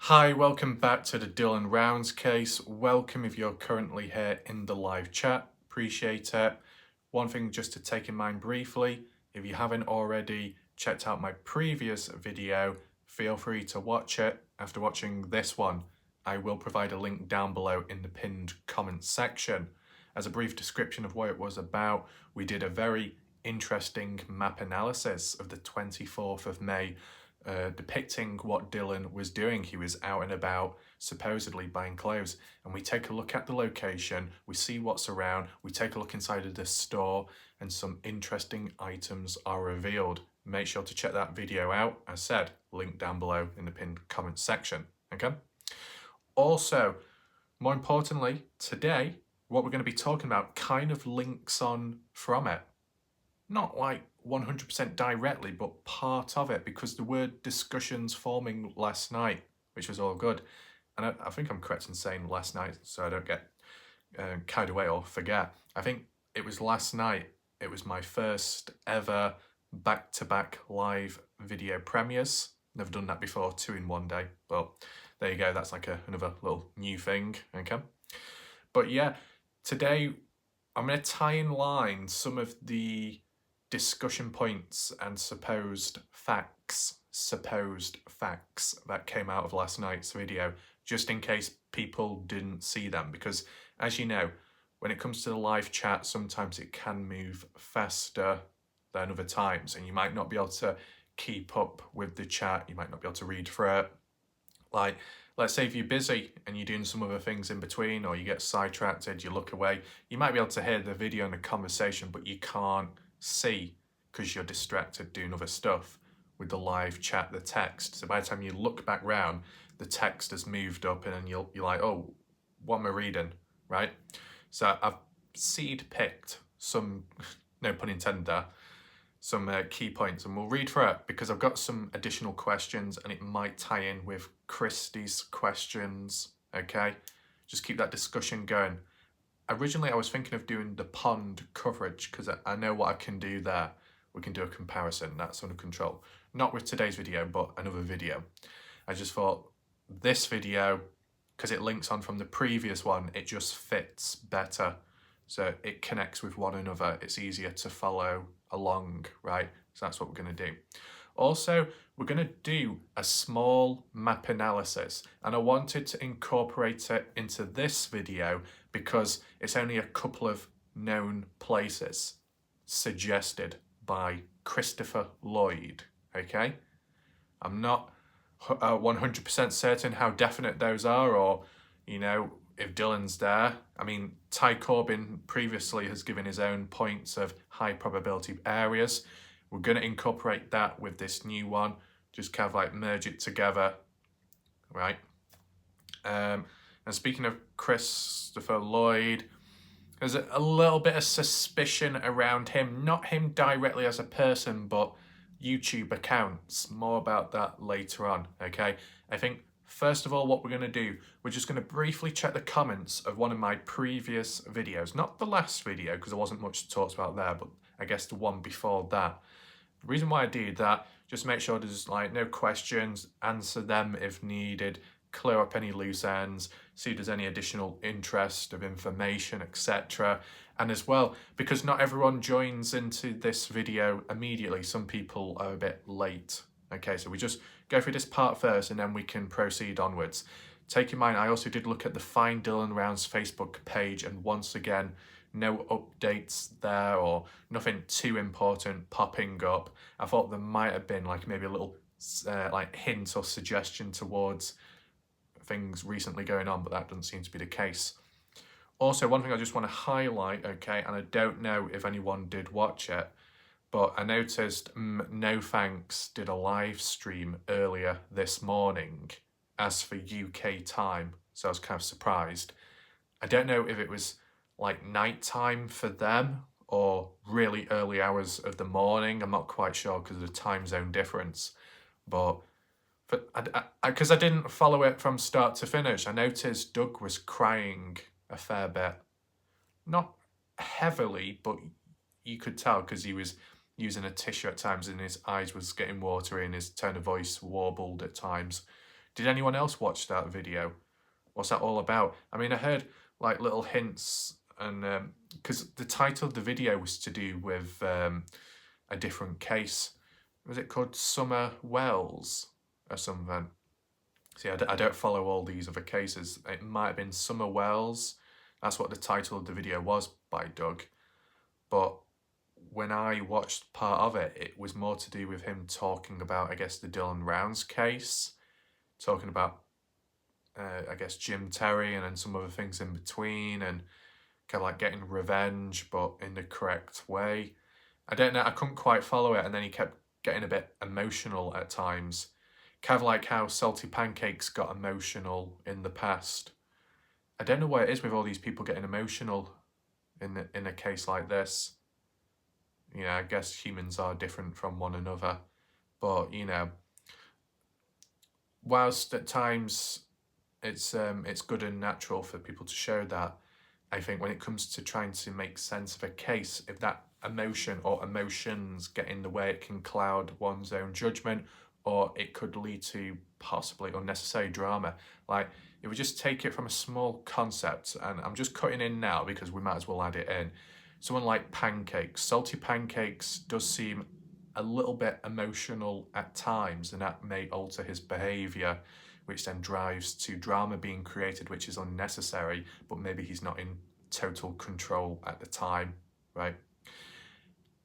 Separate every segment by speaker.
Speaker 1: Hi, welcome back to the Dylan Rounds case. Welcome if you're currently here in the live chat. Appreciate it. One thing just to take in mind briefly, if you haven't already checked out my previous video, feel free to watch it. After watching this one, I will provide a link down below in the pinned comment section. As a brief description of what it was about, we did a very interesting map analysis of the 24th of May depicting what Dylan was doing. He was out and about, supposedly buying clothes, and we take a look at the location, we see what's around, we take a look inside of the store, and some interesting items are revealed. Make sure to check that video out. As said, link down below in the pinned comment section, okay? Also, more importantly, today, what we're going to be talking about kind of links on from it. Not like 100% directly, but part of it, because there were discussions forming last night, which was all good. And I think I'm correct in saying last night, so I don't get carried away or forget. I think it was last night. It was my first ever back-to-back live video premieres. Never done that before, 2 in one day. But there you go, that's like another little new thing, okay? But yeah, today I'm going to tie in line some of the discussion points and supposed facts that came out of last night's video, just in case people didn't see them, because as you know, when it comes to the live chat, sometimes it can move faster than other times, and you might not be able to keep up with the chat, you might not be able to read through it. Like, let's say if you're busy and you're doing some other things in between, or you get sidetracked, you look away, you might be able to hear the video and the conversation, but you can't see because you're distracted doing other stuff with the live chat, the text. So by the time you look back round, the text has moved up and then you're like, oh, what am I reading, right? So I've seed picked some, no pun intended there, some key points, and we'll read through it because I've got some additional questions and it might tie in with Christie's questions, okay? Just keep that discussion going. Originally, I was thinking of doing the pond coverage because I know what I can do there. We can do a comparison, that's under control. Not with today's video, but another video. I just thought this video, because it links on from the previous one, it just fits better. So it connects with one another. It's easier to follow along, right? So that's what we're going to do. Also, we're going to do a small map analysis, and I wanted to incorporate it into this video because it's only a couple of known places suggested by Christopher Lloyd, okay? I'm not 100% certain how definite those are, or, you know, if Dylan's there. I mean, Ty Corbin previously has given his own points of high probability areas. We're going to incorporate that with this new one, just kind of like merge it together, right? And speaking of Christopher Lloyd, there's a little bit of suspicion around him, not him directly as a person, but YouTube accounts. More about that later on, okay? I think, first of all, what we're going to do, we're just going to briefly check the comments of one of my previous videos. Not the last video, because there wasn't much to talk about there, but I guess the one before that. The reason why I did that, just make sure there's like no questions, answer them if needed, clear up any loose ends, see if there's any additional interest of information, etc. And as well, because not everyone joins into this video immediately, some people are a bit late. Okay, so we just go through this part first and then we can proceed onwards. Take in mind, I also did look at the Find Dylan Rounds Facebook page, and once again, no updates there or nothing too important popping up. I thought there might have been like maybe a little like hint or suggestion towards things recently going on, but that doesn't seem to be the case. Also, one thing I just want to highlight, okay, and I don't know if anyone did watch it, but I noticed No Thanks did a live stream earlier this morning as for UK time, so I was kind of surprised. I don't know if it was like night time for them or really early hours of the morning. I'm not quite sure because of the time zone difference, but because I didn't follow it from start to finish, I noticed Doug was crying a fair bit. Not heavily, but you could tell because he was using a tissue at times and his eyes was getting watery and his tone of voice warbled at times. Did anyone else watch that video? What's that all about? I mean, I heard like little hints, and because the title of the video was to do with a different case. Was it called Summer Wells or something? See, I don't follow all these other cases. It might have been Summer Wells. That's what the title of the video was by Doug. But when I watched part of it, it was more to do with him talking about, I guess, the Dylan Rounds case, talking about, I guess, Jim Terry and then some other things in between, and kind of like getting revenge, but in the correct way. I don't know, I couldn't quite follow it, and then he kept getting a bit emotional at times. Kind of like how Salty Pancakes got emotional in the past. I don't know what it is with all these people getting emotional in a case like this. You know, I guess humans are different from one another, but you know, whilst at times it's good and natural for people to show that, I think when it comes to trying to make sense of a case, if that emotion or emotions get in the way, it can cloud one's own judgment, or it could lead to possibly unnecessary drama. Like, if we just take it from a small concept, and I'm just cutting in now because we might as well add it in. Someone like Pancakes, Salty Pancakes does seem a little bit emotional at times, and that may alter his behaviour, which then drives to drama being created, which is unnecessary, but maybe he's not in total control at the time, right?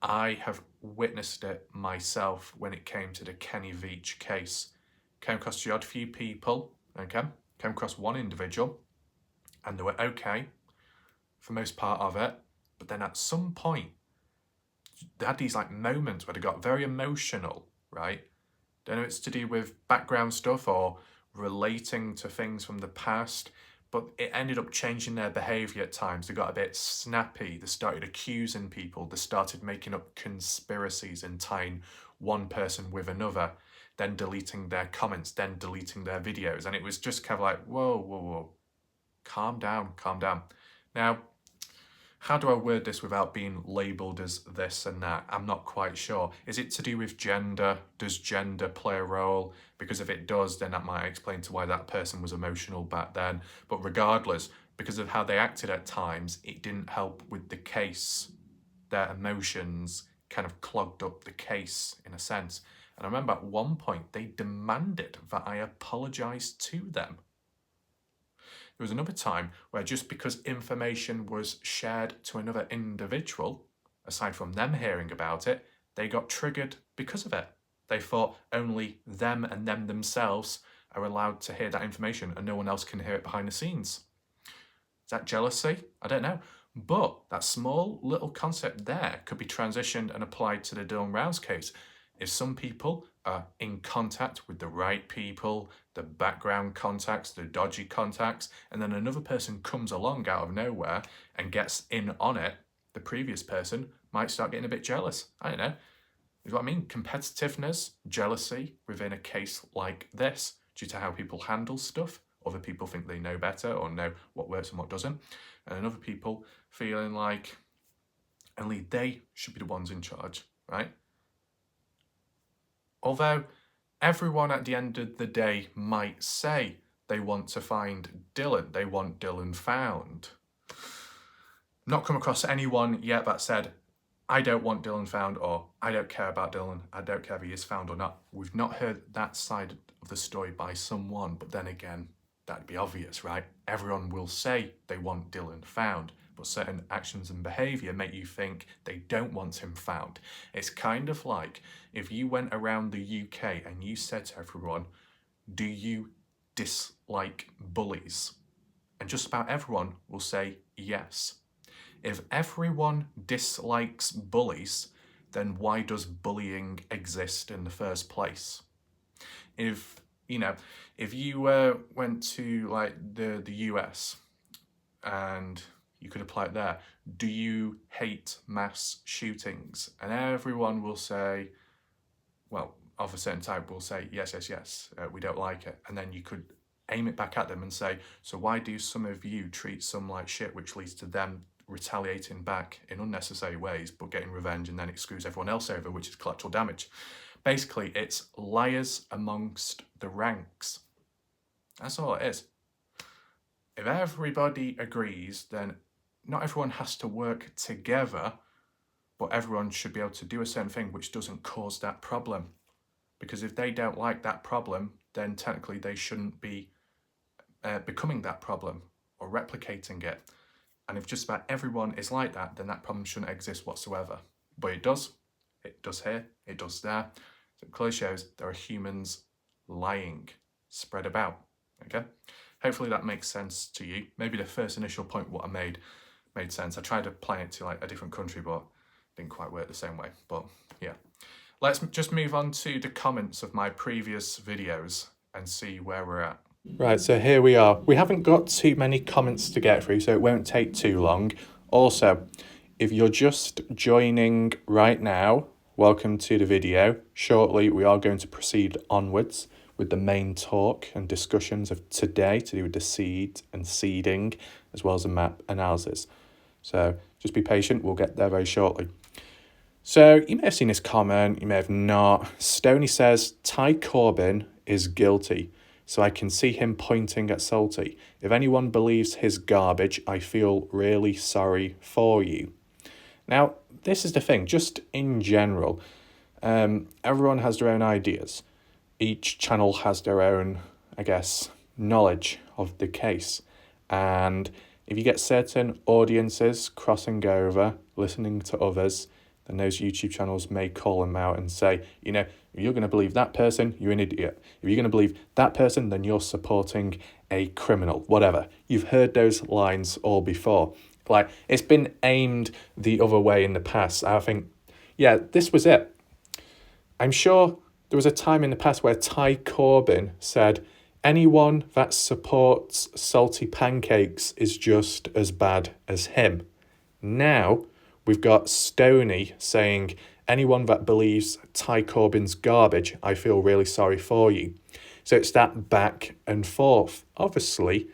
Speaker 1: I have witnessed it myself when it came to the Kenny Veach case. Came across the odd few people, okay? Came across one individual, and they were okay for most part of it, but then at some point, they had these like moments where they got very emotional, right? Don't know if it's to do with background stuff or relating to things from the past, but it ended up changing their behaviour at times. They got a bit snappy, they started accusing people, they started making up conspiracies and tying one person with another, then deleting their comments, then deleting their videos, and it was just kind of like, whoa, whoa, whoa, calm down, calm down. Now, how do I word this without being labelled as this and that? I'm not quite sure. Is it to do with gender? Does gender play a role? Because if it does, then that might explain to why that person was emotional back then. But regardless, because of how they acted at times, it didn't help with the case. Their emotions kind of clogged up the case in a sense. And I remember at one point they demanded that I apologise to them. There was another time where just because information was shared to another individual, aside from them hearing about it, they got triggered because of it. They thought only them and them themselves are allowed to hear that information and no one else can hear it behind the scenes. Is that jealousy? I don't know. But that small little concept there could be transitioned and applied to the Dylan Rounds case. If some people are in contact with the right people, the background contacts, the dodgy contacts, and then another person comes along out of nowhere and gets in on it, the previous person might start getting a bit jealous. I don't know. Is what I mean? Competitiveness, jealousy within a case like this, due to how people handle stuff. Other people think they know better or know what works and what doesn't. And other people feeling like only they should be the ones in charge, right? Although everyone at the end of the day might say they want to find Dylan, they want Dylan found. Not come across anyone yet that said, I don't want Dylan found, or I don't care about Dylan, I don't care if he is found or not. We've not heard that side of the story by someone, but then again, that'd be obvious, right? Everyone will say they want Dylan found, but certain actions and behaviour make you think they don't want him found. It's kind of like if you went around the UK and you said to everyone, do you dislike bullies? And just about everyone will say yes. If everyone dislikes bullies, then why does bullying exist in the first place? If you went to like the US and you could apply it there, do you hate mass shootings? And everyone will say, well, of a certain type will say, yes, we don't like it. And then you could aim it back at them and say, so why do some of you treat some like shit, which leads to them retaliating back in unnecessary ways, but getting revenge, and then it screws everyone else over, which is collateral damage. Basically, it's liars amongst the ranks. That's all it is. If everybody agrees, then not everyone has to work together, but everyone should be able to do a certain thing which doesn't cause that problem. Because if they don't like that problem, then technically they shouldn't be becoming that problem or replicating it. And if just about everyone is like that, then that problem shouldn't exist whatsoever. But it does. It does here, it does there. So it clearly shows there are humans lying spread about, okay? Hopefully that makes sense to you. Maybe the first initial point what I made sense. I tried to apply it to like a different country, but it didn't quite work the same way. But yeah. Let's just move on to the comments of my previous videos and see where we're at. Right, so here we are. We haven't got too many comments to get through, so it won't take too long. Also, if you're just joining right now, welcome to the video. Shortly, we are going to proceed onwards with the main talk and discussions of today to do with the seed and seeding, as well as the map analysis. So just be patient, we'll get there very shortly. So you may have seen this comment, you may have not. Stoney says, Ty Corbyn is guilty, so I can see him pointing at Salty. If anyone believes his garbage, I feel really sorry for you. Now, this is the thing, just in general, everyone has their own ideas. Each channel has their own, I guess, knowledge of the case. And if you get certain audiences crossing over, listening to others, then those YouTube channels may call them out and say, you know, if you're going to believe that person, you're an idiot. If you're going to believe that person, then you're supporting a criminal, whatever. You've heard those lines all before. Like, it's been aimed the other way in the past. I think, yeah, this was it. I'm sure there was a time in the past where Ty Corbyn said, anyone that supports salty pancakes is just as bad as him. Now, we've got Stoney saying, anyone that believes Ty Corbyn's garbage, I feel really sorry for you. So it's that back and forth. Obviously,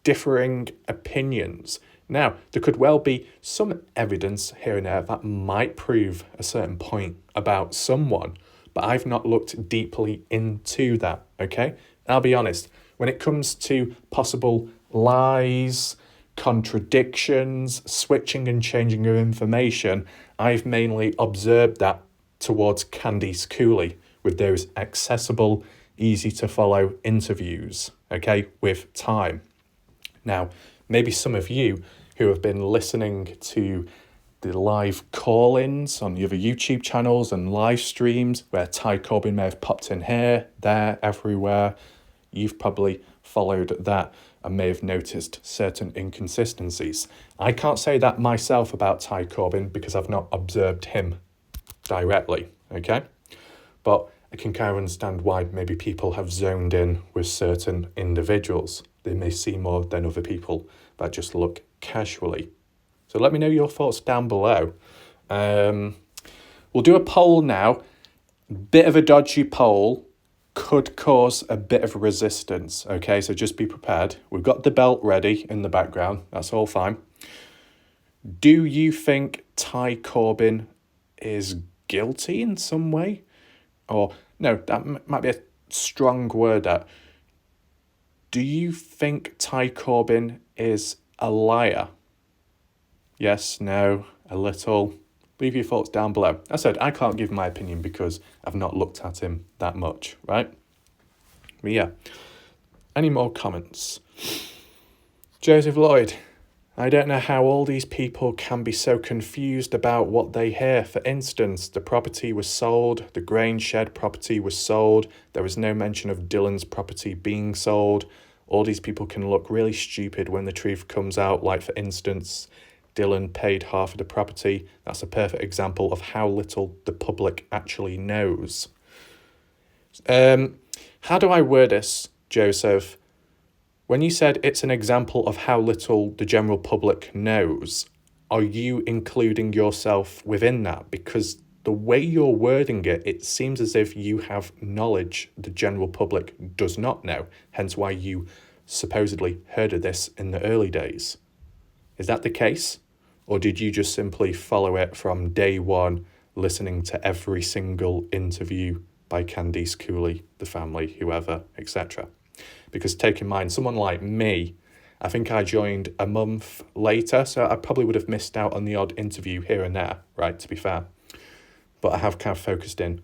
Speaker 1: differing opinions. Now, there could well be some evidence here and there that might prove a certain point about someone, but I've not looked deeply into that, okay? And I'll be honest, when it comes to possible lies, contradictions, switching and changing of information, I've mainly observed that towards Candice Cooley with those accessible, easy to follow interviews, okay, with time. Now, maybe some of you who have been listening to the live call-ins on the other YouTube channels and live streams where Ty Corbyn may have popped in here, there, everywhere, you've probably followed that and may have noticed certain inconsistencies. I can't say that myself about Ty Corbyn because I've not observed him directly, okay? But I can kind of understand why maybe people have zoned in with certain individuals. They may see more than other people that just look casually. So let me know your thoughts down below. We'll do a poll now. Bit of a dodgy poll. Could cause a bit of resistance, okay? So just be prepared. We've got the belt ready in the background. That's all fine. Do you think Ty Corbyn is guilty in some way? Or, no, that might be a strong word. That. Do you think Ty Corbyn is a liar? Yes, no, a little. Leave your thoughts down below. As I said, I can't give my opinion because I've not looked at him that much, right? But yeah, any more comments? Joseph Lloyd, I don't know how all these people can be so confused about what they hear. For instance, the property was sold, the grain shed property was sold, there was no mention of Dylan's property being sold. All these people can look really stupid when the truth comes out, like for instance, Dylan paid half of the property. That's a perfect example of how little the public actually knows. How do I word this, Joseph? When you said it's an example of how little the general public knows, are you including yourself within that? Because the way you're wording it, it seems as if you have knowledge the general public does not know, hence why you supposedly heard of this in the early days. Is that the case? Or did you just simply follow it from day one, listening to every single interview by Candice Cooley, the family, whoever, etc.? Because take in mind, someone like me, I think I joined a month later, so I probably would have missed out on the odd interview here and there, right, to be fair. But I have kind of focused in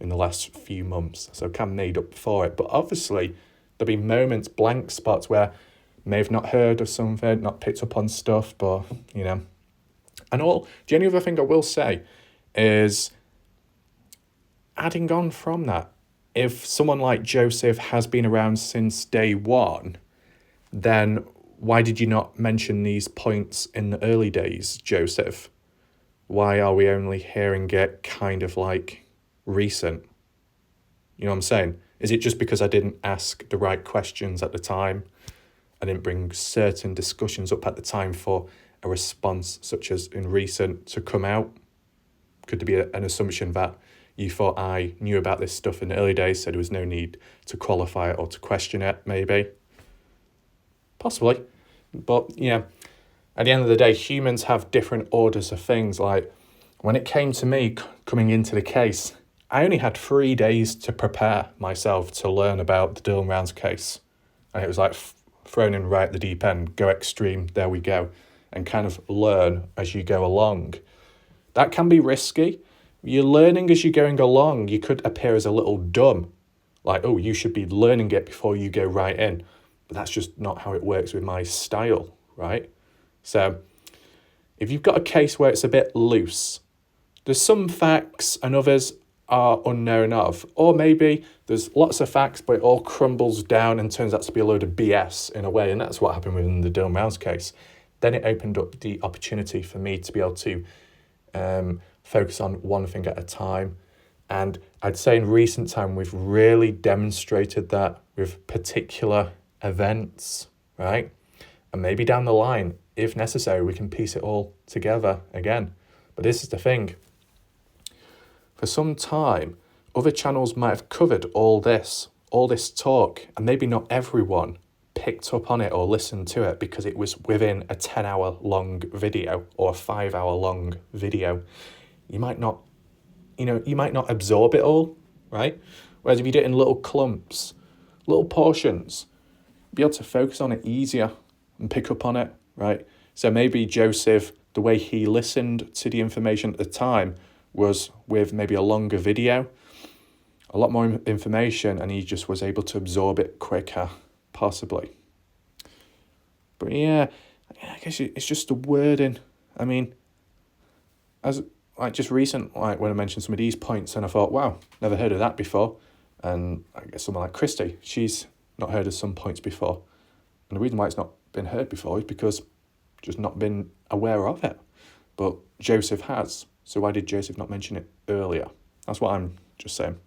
Speaker 1: the last few months, so kind of made up for it. But obviously, there'll be moments, blank spots where I may have not heard of something, not picked up on stuff, but, you know. And the only other thing I will say is, adding on from that, if someone like Joseph has been around since day one, then why did you not mention these points in the early days, Joseph? Why are we only hearing it kind of like recent? You know what I'm saying? Is it just because I didn't ask the right questions at the time? I didn't bring certain discussions up at the time for a response such as in recent to come out? Could there be an assumption that you thought I knew about this stuff in the early days, so there was no need to qualify it or to question it, maybe? Possibly. But, yeah, at the end of the day, humans have different orders of things. Like, when it came to me coming into the case, I only had 3 days to prepare myself to learn about the Dylan Rounds case. And it was like thrown in right at the deep end, go extreme, there we go, and kind of learn as you go along. That can be risky. You're learning as you're going along. You could appear as a little dumb, like, oh, you should be learning it before you go right in. But that's just not how it works with my style, right? So if you've got a case where it's a bit loose, there's some facts and others are unknown of. Or maybe there's lots of facts, but it all crumbles down and turns out to be a load of BS in a way. And that's what happened within the Dylan Rounds case. Then it opened up the opportunity for me to be able to focus on one thing at a time. And I'd say in recent time, we've really demonstrated that with particular events, right? And maybe down the line, if necessary, we can piece it all together again. But this is the thing. For some time, other channels might have covered all this talk, and maybe not everyone picked up on it or listened to it because it was within a 10-hour long video or a 5-hour long video. You might not absorb it all, right? Whereas if you do it in little clumps, little portions, be able to focus on it easier and pick up on it, right? So maybe Joseph, the way he listened to the information at the time was with maybe a longer video, a lot more information, and he just was able to absorb it quicker, possibly. But yeah, I guess it's just the wording. I mean, as like just recent, like when I mentioned some of these points, and I thought, wow, never heard of that before. And I guess someone like Christy, she's not heard of some points before. And the reason why it's not been heard before is because just not been aware of it. But Joseph has. So why did Joseph not mention it earlier? That's what I'm just saying.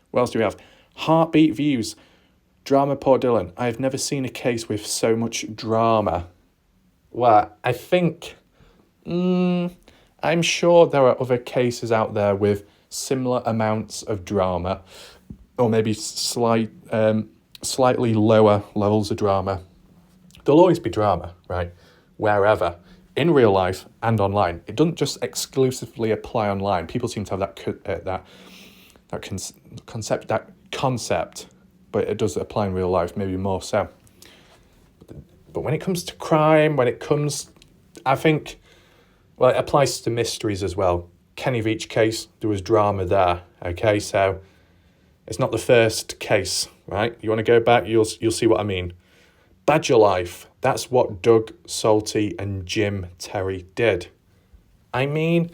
Speaker 1: What else do we have? Heartbeat views. Drama, poor Dylan. I've never seen a case with so much drama. Well, I think... I'm sure there are other cases out there with similar amounts of drama, or maybe slightly lower levels of drama. There'll always be drama, right? Wherever, in real life and online. It doesn't just exclusively apply online. People seem to have that concept, but it does apply in real life, maybe more so. But when it comes to crime, I think, well, it applies to mysteries as well. Kenny Veach case, there was drama there, okay? So it's not the first case, right? You want to go back, you'll see what I mean. Badger Life, that's what Doug Salty and Jim Terry did. I mean,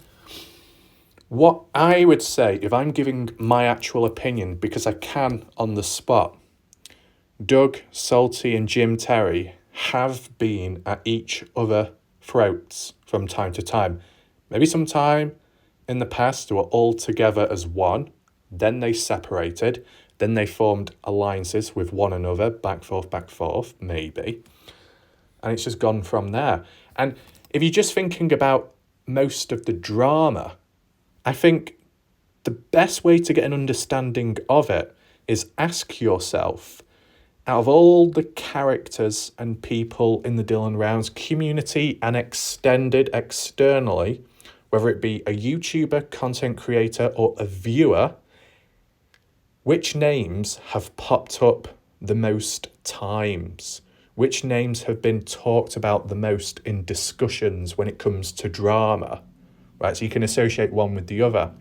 Speaker 1: what I would say, if I'm giving my actual opinion, because I can on the spot, Doug Salty and Jim Terry have been at each other throats from time to time. Maybe sometime in the past they were all together as one, then they separated, then they formed alliances with one another, back forth, maybe. And it's just gone from there. And if you're just thinking about most of the drama, I think the best way to get an understanding of it is ask yourself, out of all the characters and people in the Dylan Rounds community and extended externally, whether it be a YouTuber, content creator, or a viewer, which names have popped up the most times? Which names have been talked about the most in discussions when it comes to drama? Right, so you can associate one with the other.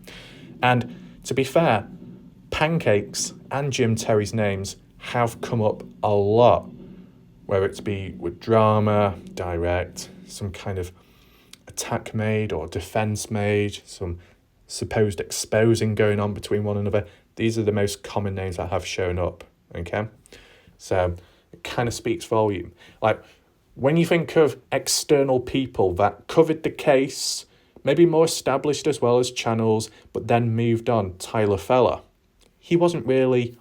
Speaker 1: And to be fair, Pancakes and Jim Terry's names have come up a lot, whether it be with drama, direct, some kind of attack made or defense made, some supposed exposing going on between one another. These are the most common names that have shown up, okay? So it kind of speaks volume. Like, when you think of external people that covered the case, maybe more established as well as channels, but then moved on, Tyler Feller, he wasn't really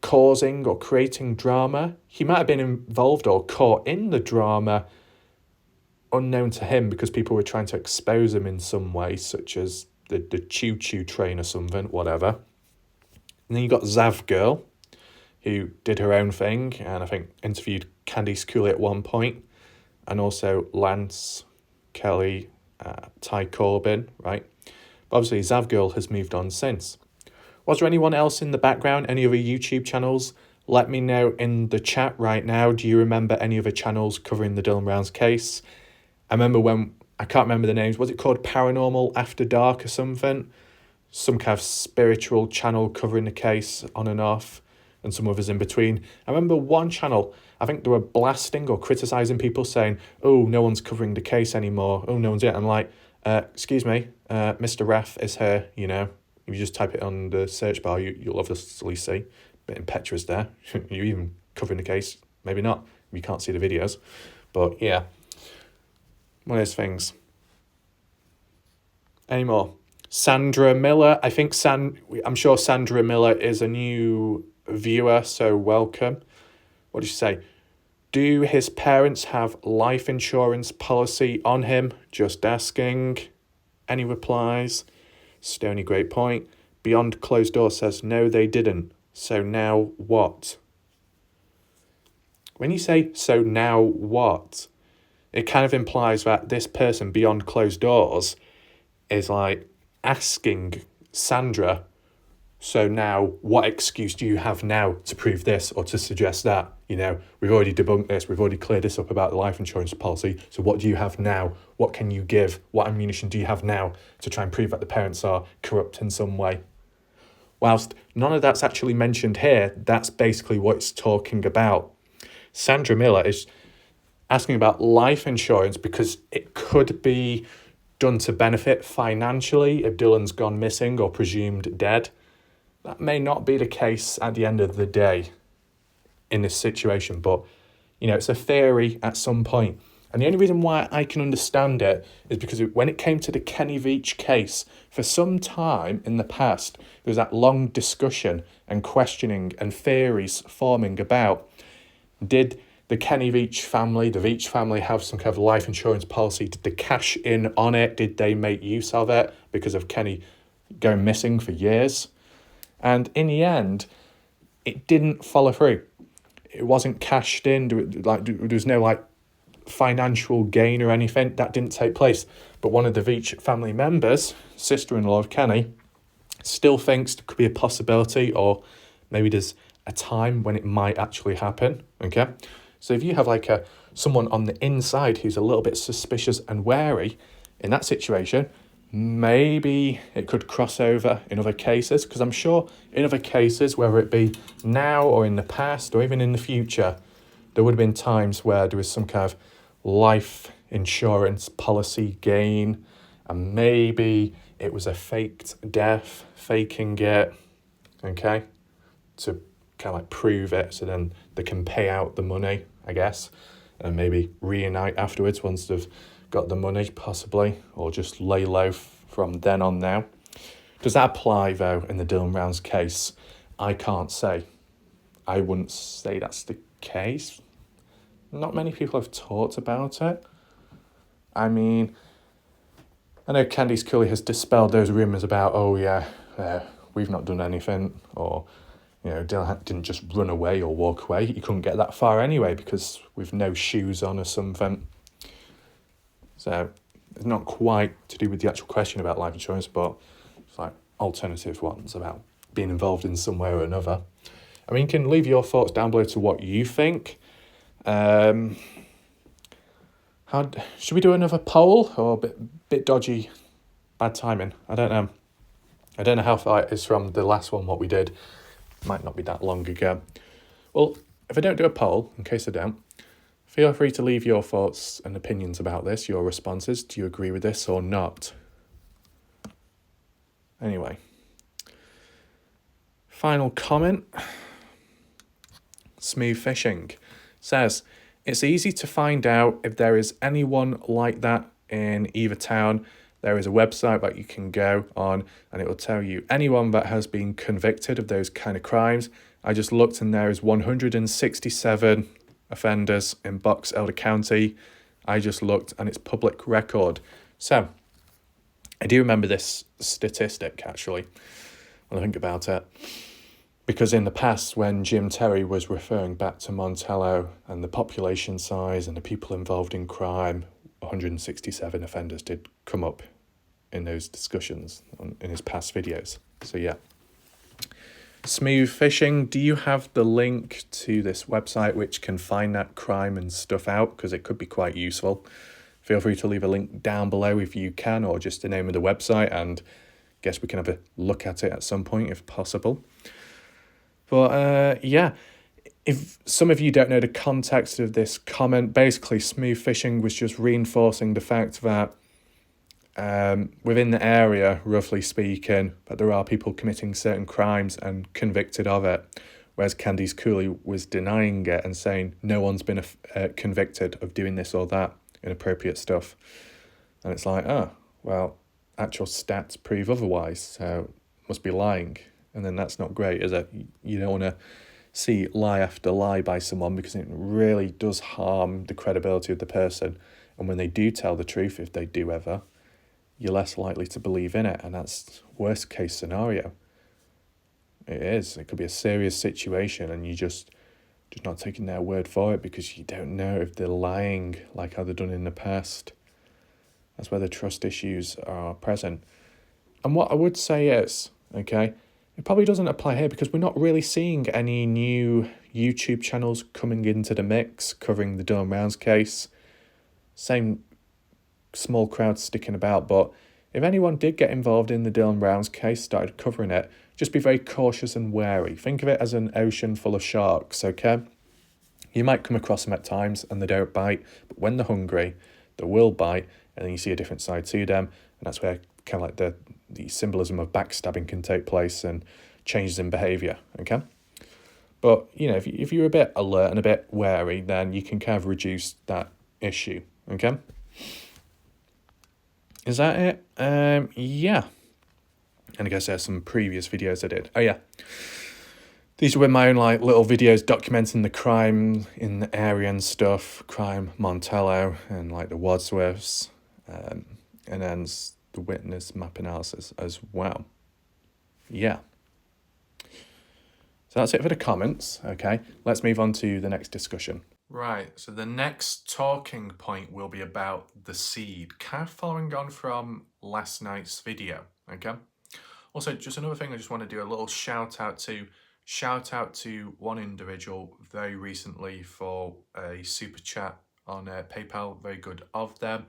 Speaker 1: causing or creating drama. He might have been involved or caught in the drama unknown to him because people were trying to expose him in some way, such as the choo-choo train or something, whatever. And then you got Zav Girl, who did her own thing, and I think interviewed Candice Cooley at one point, and also Lance, Kelly, Ty Corbin, right? But obviously, Zav Girl has moved on since. Was there anyone else in the background, any other YouTube channels? Let me know in the chat right now. Do you remember any other channels covering the Dylan Brown's case? I remember when, I can't remember the names, was it called Paranormal After Dark or something? Some kind of spiritual channel covering the case on and off, and some others in between. I remember one channel, I think they were blasting or criticising people saying, oh, no one's covering the case anymore. Oh, no one's it. I'm like, excuse me, Mr. Ref is here, you know. If you just type it on the search bar, you'll obviously see a bit impetuous there. You're even covering the case. Maybe not. You can't see the videos. But yeah, one of those things. Any more? Sandra Miller. I think I'm sure Sandra Miller is a new viewer, so welcome. What did she say? Do his parents have life insurance policy on him? Just asking. Any replies? Stony, great point. Beyond Closed Door says, no, they didn't. So now what? When you say, so now what? It kind of implies that this person beyond closed doors is like asking Sandra, so now what excuse do you have now to prove this or to suggest that? You know, we've already debunked this, we've already cleared this up about the life insurance policy, so what do you have now? What can you give? What ammunition do you have now to try and prove that the parents are corrupt in some way? Whilst none of that's actually mentioned here, that's basically what it's talking about. Sandra Miller is asking about life insurance because it could be done to benefit financially if Dylan's gone missing or presumed dead. That may not be the case at the end of the day in this situation, but, you know, it's a theory at some point. And the only reason why I can understand it is because when it came to the Kenny Veach case, for some time in the past, there was that long discussion and questioning and theories forming about, did the Kenny Veach family, the Veach family, have some kind of life insurance policy? Did they cash in on it? Did they make use of it because of Kenny going missing for years? And in the end, it didn't follow through. It wasn't there was no financial gain or anything. That didn't take place. But one of the Veach family members, sister-in-law of Kenny, still thinks there could be a possibility, or maybe there's a time when it might actually happen. Okay, so if you have someone on the inside who's a little bit suspicious and wary in that situation, maybe it could cross over in other cases, because I'm sure in other cases, whether it be now or in the past or even in the future, there would have been times where there was some kind of life insurance policy gain, and maybe it was a faked death, faking it, okay, to kind of prove it, so then they can pay out the money, I guess, and maybe reunite afterwards once they've got the money, possibly, or just lay low from then on now. Does that apply, though, in the Dylan Brown's case? I can't say. I wouldn't say that's the case. Not many people have talked about it. I mean, I know Candice Cooley has dispelled those rumours about, we've not done anything, or, Dylan didn't just run away or walk away. He couldn't get that far anyway because with no shoes on or something. So it's not quite to do with the actual question about life insurance, but it's like alternative ones about being involved in some way or another. I mean, you can leave your thoughts down below to what you think. Should we do another poll, or a bit dodgy, bad timing? I don't know. I don't know how far it is from the last one, what we did. Might not be that long ago. Well, if I don't do a poll, in case I don't, feel free to leave your thoughts and opinions about this, your responses. Do you agree with this or not? Anyway. Final comment. Smooth Fishing says, it's easy to find out if there is anyone like that in either town. There is a website that you can go on and it will tell you anyone that has been convicted of those kind of crimes. I just looked and there is 167 offenders in Box Elder County. I just looked and it's public record. So I do remember this statistic, actually, when I think about it. Because in the past, when Jim Terry was referring back to Montello and the population size and the people involved in crime, 167 offenders did come up in those discussions in his past videos. So yeah. Smooth Fishing, do you have the link to this website which can find that crime and stuff out? Because it could be quite useful. Feel free to leave a link down below if you can, or just the name of the website, and guess we can have a look at it at some point if possible. But yeah, if some of you don't know the context of this comment, basically Smooth Fishing was just reinforcing the fact that within the area, roughly speaking, that there are people committing certain crimes and convicted of it, whereas Candice Cooley was denying it and saying no one's been convicted of doing this or that inappropriate stuff. And it's like, oh, well, actual stats prove otherwise, so must be lying. And then that's not great, is it? You don't want to see lie after lie by someone, because it really does harm the credibility of the person. And when they do tell the truth, if they do ever, you're less likely to believe in it. And that's worst case scenario. It is. It could be a serious situation and you just not taking their word for it because you don't know if they're lying like how they've done in the past. That's where the trust issues are present. And what I would say is, okay, it probably doesn't apply here because we're not really seeing any new YouTube channels coming into the mix covering the Dylan Rounds case. Same small crowd sticking about, but if anyone did get involved in the Dylan Rounds case, started covering it, just be very cautious and wary. Think of it as an ocean full of sharks, okay? You might come across them at times and they don't bite, but when they're hungry, they will bite, and then you see a different side to them, and that's where kind of like the symbolism of backstabbing can take place and changes in behaviour, okay? But, you know, if you're a bit alert and a bit wary, then you can kind of reduce that issue, okay? Is that it? Yeah. And I guess there's some previous videos I did. Oh, yeah. These were my own like little videos documenting the crime in the area and stuff. Crime Montello and like the Wadsworths. And then the witness map analysis as well. Yeah. So that's it for the comments. Okay, let's move on to the next discussion. Right, so the next talking point will be about the seed, kind of following on from last night's video, okay? Also, just another thing I just want to do a little shout out to one individual very recently for a super chat on PayPal, very good of them.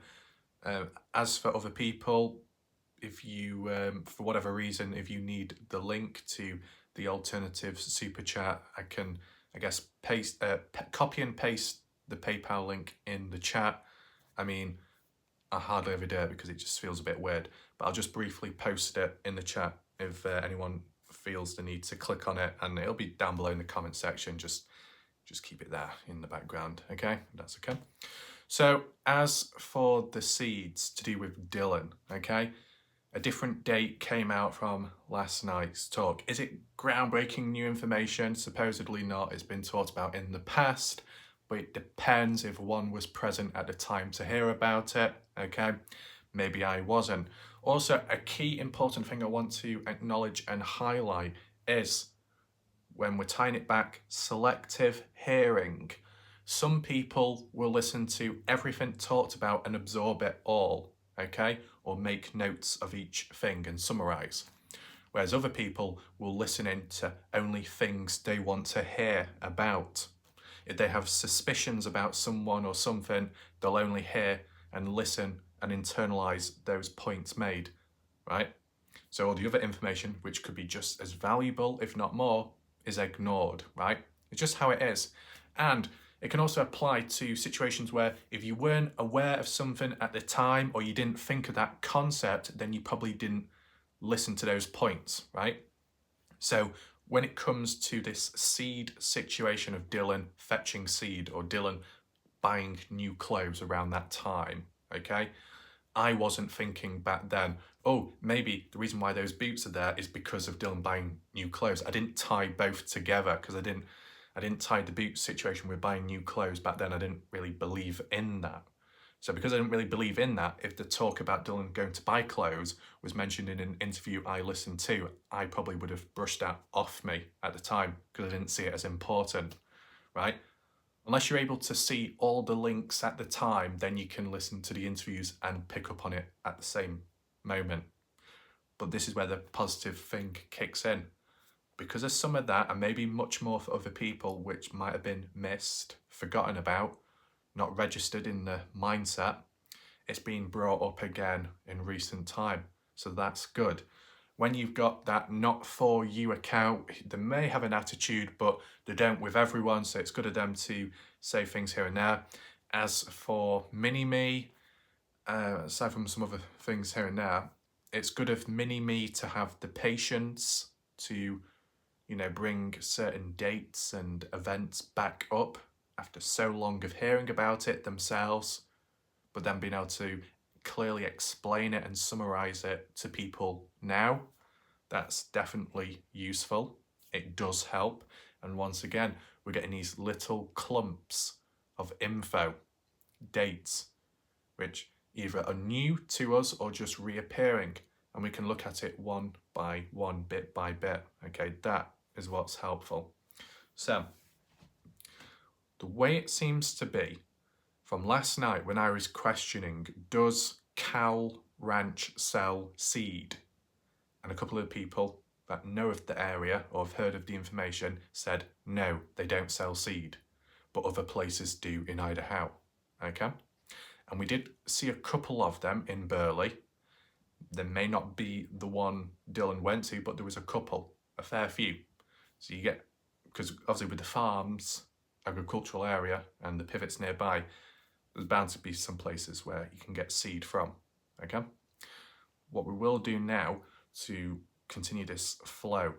Speaker 1: As for other people, if you, for whatever reason, if you need the link to the alternative super chat, I can, I guess, copy and paste the PayPal link in the chat. I mean, I hardly ever do it because it just feels a bit weird, but I'll just briefly post it in the chat if anyone feels the need to click on it, and it'll be down below in the comment section. Just keep it there in the background, okay? That's okay. So as for the seeds to do with Dylan, okay, a different date came out from last night's talk. Is it groundbreaking new information? Supposedly not. It's been talked about in the past, but it depends if one was present at the time to hear about it, okay? Maybe I wasn't. Also, a key important thing I want to acknowledge and highlight is, when we're tying it back, selective hearing. Some people will listen to everything talked about and absorb it all, okay? Or make notes of each thing and summarize. whereas other people will listen in to only things they want to hear about. If they have suspicions about someone or something, they'll only hear and listen and internalize those points made, right? So all the other information, which could be just as valuable, if not more, is ignored, right? It's just how it is. And it can also apply to situations where if you weren't aware of something at the time or you didn't think of that concept, then you probably didn't listen to those points, right? So when it comes to this seed situation of Dylan fetching seed or Dylan buying new clothes around that time, okay? I wasn't thinking back then, oh, maybe the reason why those boots are there is because of Dylan buying new clothes. I didn't tie both together because I didn't tie the boot situation with buying new clothes back then. I didn't really believe in that. So because I didn't really believe in that, if the talk about Dylan going to buy clothes was mentioned in an interview I listened to, I probably would have brushed that off me at the time because I didn't see it as important, right? Unless you're able to see all the links at the time, then you can listen to the interviews and pick up on it at the same moment. But this is where the positive thing kicks in. Because of some of that, and maybe much more for other people, which might have been missed, forgotten about, not registered in the mindset, it's been brought up again in recent time. So that's good. When you've got that not for you account, they may have an attitude, but they don't with everyone. So it's good of them to say things here and there. As for mini-me, aside from some other things here and there, it's good of mini-me to have the patience to, bring certain dates and events back up after so long of hearing about it themselves, but then being able to clearly explain it and summarize it to people now. That's definitely useful. It does help. And once again, we're getting these little clumps of info, dates, which either are new to us or just reappearing. And we can look at it one by one, bit by bit. Okay, that is what's helpful. So, the way it seems to be, from last night when I was questioning, does Cal Ranch sell seed? And a couple of people that know of the area or have heard of the information said, no, they don't sell seed, but other places do in Idaho, okay? And we did see a couple of them in Burley. There may not be the one Dylan went to, but there was a couple, a fair few. So you get, because obviously with the farms, agricultural area and the pivots nearby, there's bound to be some places where you can get seed from, okay? What we will do now to continue this flow,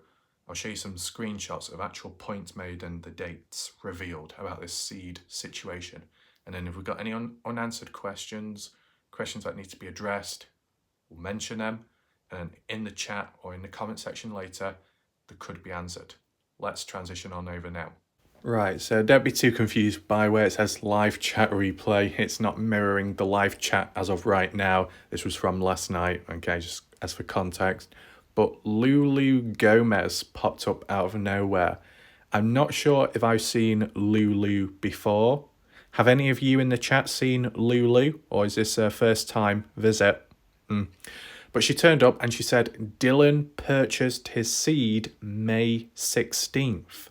Speaker 1: I'll show you some screenshots of actual points made and the dates revealed about this seed situation. And then if we've got any unanswered questions that need to be addressed, we'll mention them. And in the chat or in the comment section later, they could be answered. Let's transition on over now. Right, so don't be too confused by where it says live chat replay. It's not mirroring the live chat as of right now. This was from last night, okay, just as for context. But Lulu Gomez popped up out of nowhere. I'm not sure if I've seen Lulu before. Have any of you in the chat seen Lulu, or is this her first time visit? But she turned up and she said Dylan purchased his seed May 16th.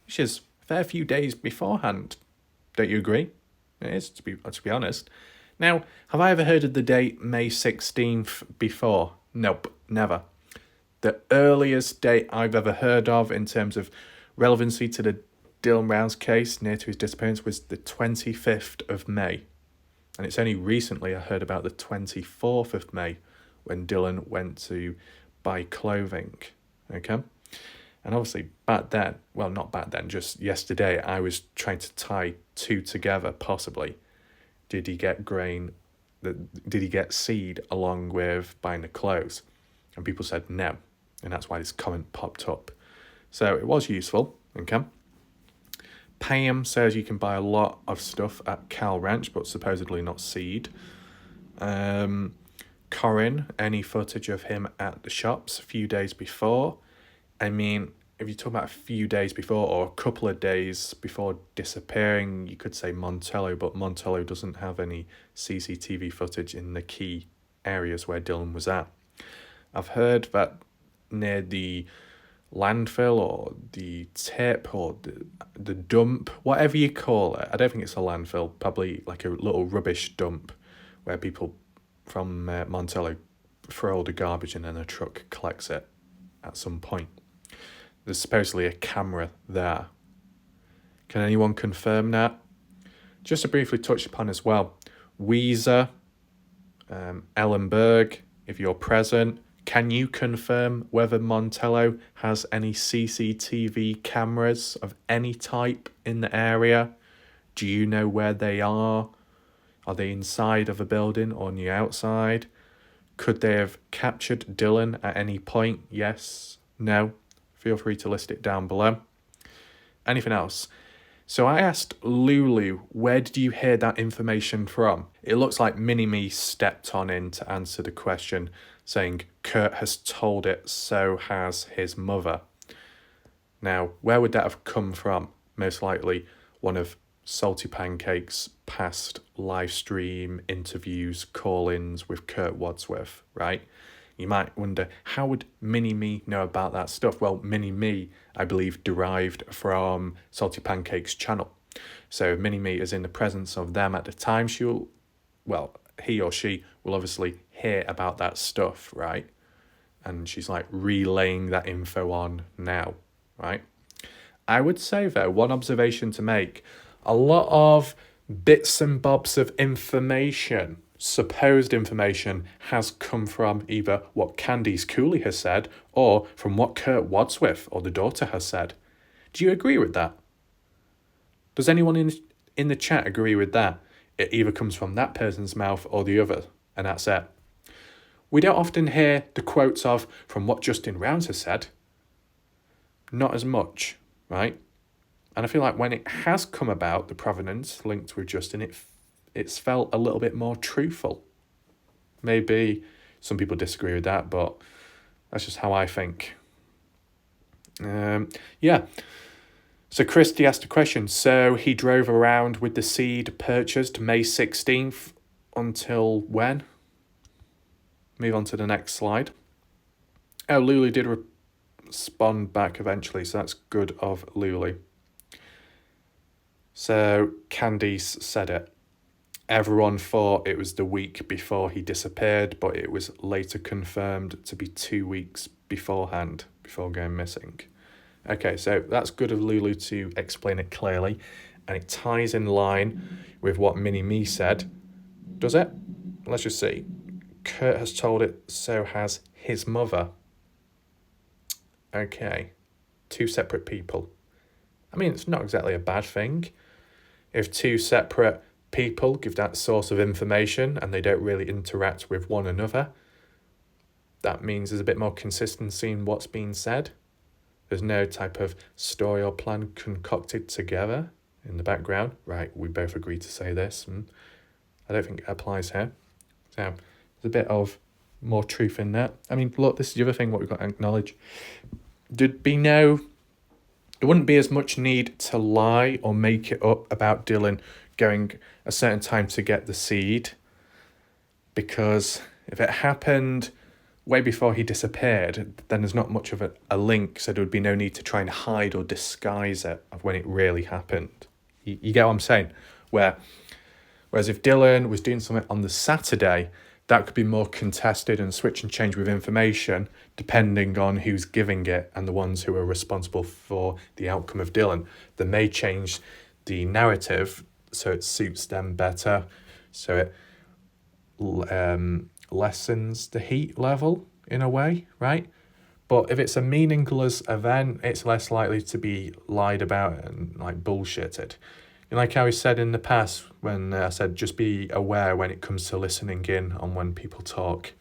Speaker 1: Which is a fair few days beforehand. Don't you agree? It is, to be honest. Now, have I ever heard of the date May 16th before? Nope, never. The earliest date I've ever heard of in terms of relevancy to the Dylan Brown's case near to his disappearance was the 25th of May. And it's only recently I heard about the 24th of May when Dylan went to buy clothing. Okay? And obviously back then, well, not back then, just yesterday, I was trying to tie two together, possibly. Did he get grain? Did he get seed along with buying the clothes? And people said no. And that's why this comment popped up. So it was useful, okay? Pam says you can buy a lot of stuff at Cal Ranch, but supposedly not seed. Corin, any footage of him at the shops a few days before? I mean, if you talk about a few days before or a couple of days before disappearing, you could say Montello, but Montello doesn't have any CCTV footage in the key areas where Dylan was at. I've heard that near the landfill or the tip or the dump, whatever you call it. I don't think it's a landfill, probably like a little rubbish dump where people from Montello throw all the garbage in and a truck collects it at some point. There's supposedly a camera there. Can anyone confirm that? Just to briefly touch upon as well, Weezer, Ellenberg, if you're present, can you confirm whether Montello has any CCTV cameras of any type in the area? Do you know where they are? Are they inside of a building or on the outside? Could they have captured Dylan at any point? Yes? No? Feel free to list it down below. Anything else? So I asked Lulu, where did you hear that information from? It looks like Mini-Me stepped on in to answer the question, saying Kurt has told it, so has his mother. Now, where would that have come from? Most likely one of Salty Pancake's past live stream interviews, call-ins with Kurt Wadsworth, right? You might wonder, how would Mini-Me know about that stuff? Well, Mini-Me, I believe, derived from Salty Pancake's channel. So Mini-Me is in the presence of them at the time. He or she will obviously hear about that stuff, right? And she's like relaying that info on now, right? I would say, though, one observation to make, a lot of bits and bobs of information, supposed information, has come from either what Candice Cooley has said or from what Kurt Wadsworth or the daughter has said. Do you agree with that? Does anyone in the chat agree with that? It either comes from that person's mouth or the other, and that's it. We don't often hear the quotes of from what Justin Rounds has said. Not as much, right? And I feel like when it has come about, the provenance linked with Justin, it's felt a little bit more truthful. Maybe some people disagree with that, but that's just how I think. Yeah. So Christy asked a question. So he drove around with the seed purchased May 16th until when? Move on to the next slide. Oh, Lulu did respond back eventually, so that's good of Lulu. So Candice said it. Everyone thought it was the week before he disappeared, but it was later confirmed to be 2 weeks beforehand, before going missing. Okay, so that's good of Lulu to explain it clearly, and it ties in line with what Mini-Me said. Does it? Let's just see. Kurt has told it, so has his mother. Okay, 2 separate people. I mean, it's not exactly a bad thing. If 2 separate people give that source of information and they don't really interact with one another, that means there's a bit more consistency in what's being said. There's no type of story or plan concocted together in the background. Right, we both agreed to say this, and I don't think it applies here. So there's a bit of more truth in that. I mean, look, this is the other thing what we've got to acknowledge. There wouldn't be as much need to lie or make it up about Dylan going a certain time to get the seed, because if it happened way before he disappeared, then there's not much of a link, so there would be no need to try and hide or disguise it of when it really happened. You get what I'm saying? Whereas if Dylan was doing something on the Saturday, that could be more contested and switch and change with information depending on who's giving it and the ones who are responsible for the outcome of Dylan. They may change the narrative so it suits them better, so it lessens the heat level in a way, right? But if it's a meaningless event, it's less likely to be lied about and like bullshitted. And like how I said in the past when I said just be aware when it comes to listening in on when people talk.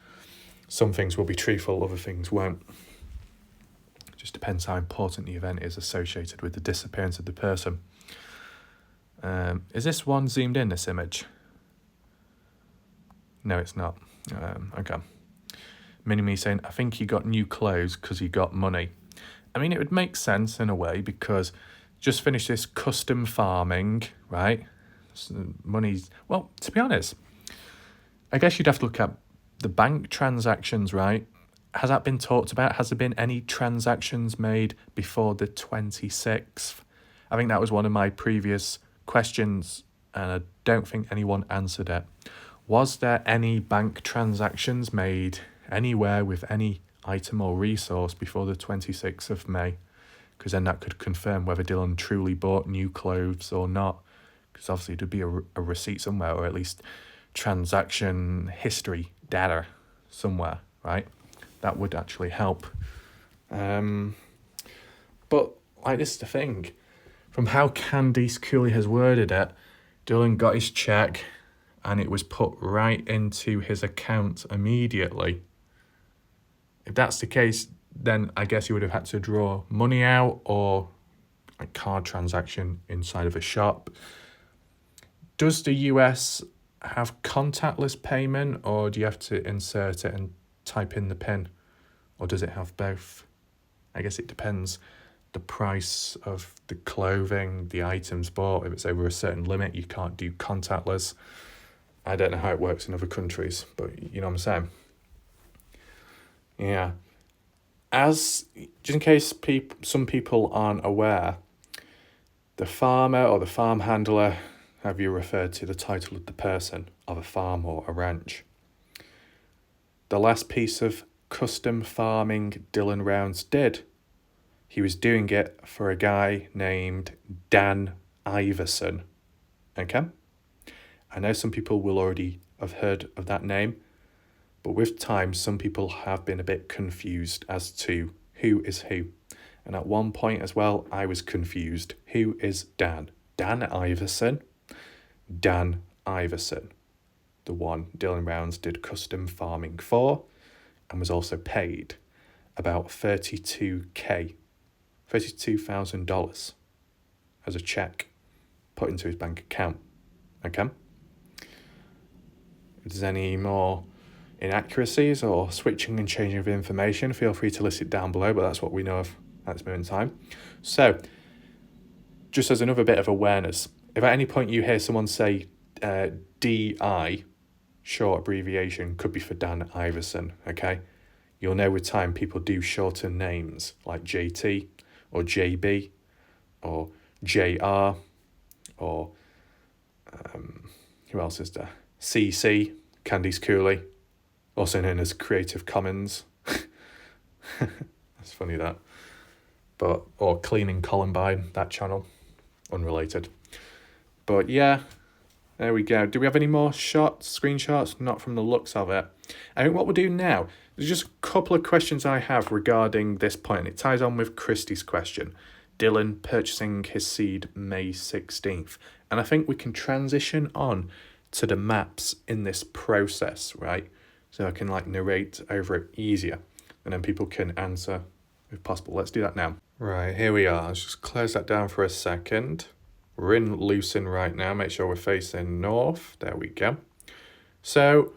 Speaker 1: Some things will be truthful, other things won't. It just depends how important the event is associated with the disappearance of the person. Is this one zoomed in, this image? No, it's not. Okay. Mini-Me saying, I think he got new clothes because he got money. I mean, it would make sense in a way because just finished this custom farming, right? So money's, well, to be honest, I guess you'd have to look at the bank transactions, right? has that been talked about? Has there been any transactions made before the 26th? I think that was one of my previous questions, and I don't think anyone answered it. Was there any bank transactions made anywhere with any item or resource before the 26th of May? Because then that could confirm whether Dylan truly bought new clothes or not. Because obviously there'd be a receipt somewhere, or at least transaction history data somewhere, right? That would actually help. But like, this is the thing. From how Candice Cooley has worded it, Dylan got his check and it was put right into his account immediately. If that's the case, then I guess he would have had to draw money out or a card transaction inside of a shop. Does the US have contactless payment, or do you have to insert it and type in the PIN? Or does it have both? I guess it depends. The price of the clothing, the items bought, if it's over a certain limit, you can't do contactless. I don't know how it works in other countries, but you know what I'm saying? Yeah. Just in case some people aren't aware, the farmer or the farm handler, have you referred to the title of the person of a farm or a ranch? The last piece of custom farming Dylan Rounds did, he was doing it for a guy named Dan Iverson. Okay? I know some people will already have heard of that name, but with time, some people have been a bit confused as to who is who. And at one point as well, I was confused. Who is Dan? Dan Iverson? Dan Iverson, the one Dylan Rounds did custom farming for and was also paid about $32,000 as a check put into his bank account. Okay? If there's any more inaccuracies or switching and changing of information, feel free to list it down below, but that's what we know of at this moment in time. So, just as another bit of awareness, if at any point you hear someone say DI, short abbreviation, could be for Dan Iverson, okay? You'll know with time people do shorten names like JT or JB or JR or who else is there? CC, Candice Cooley, also known as Creative Commons. That's funny, that. Or Cleaning Columbine, that channel. Unrelated. But yeah, there we go. Do we have any more screenshots? Not from the looks of it. I think what we'll do now, there's just a couple of questions I have regarding this point, and it ties on with Christy's question. Dylan purchasing his seed May 16th. And I think we can transition on to the maps in this process, right? So I can narrate over it easier, and then people can answer if possible. Let's do that now. Right, here we are. Let's just close that down for a second. We're in Lucin right now. Make sure we're facing north. There we go. So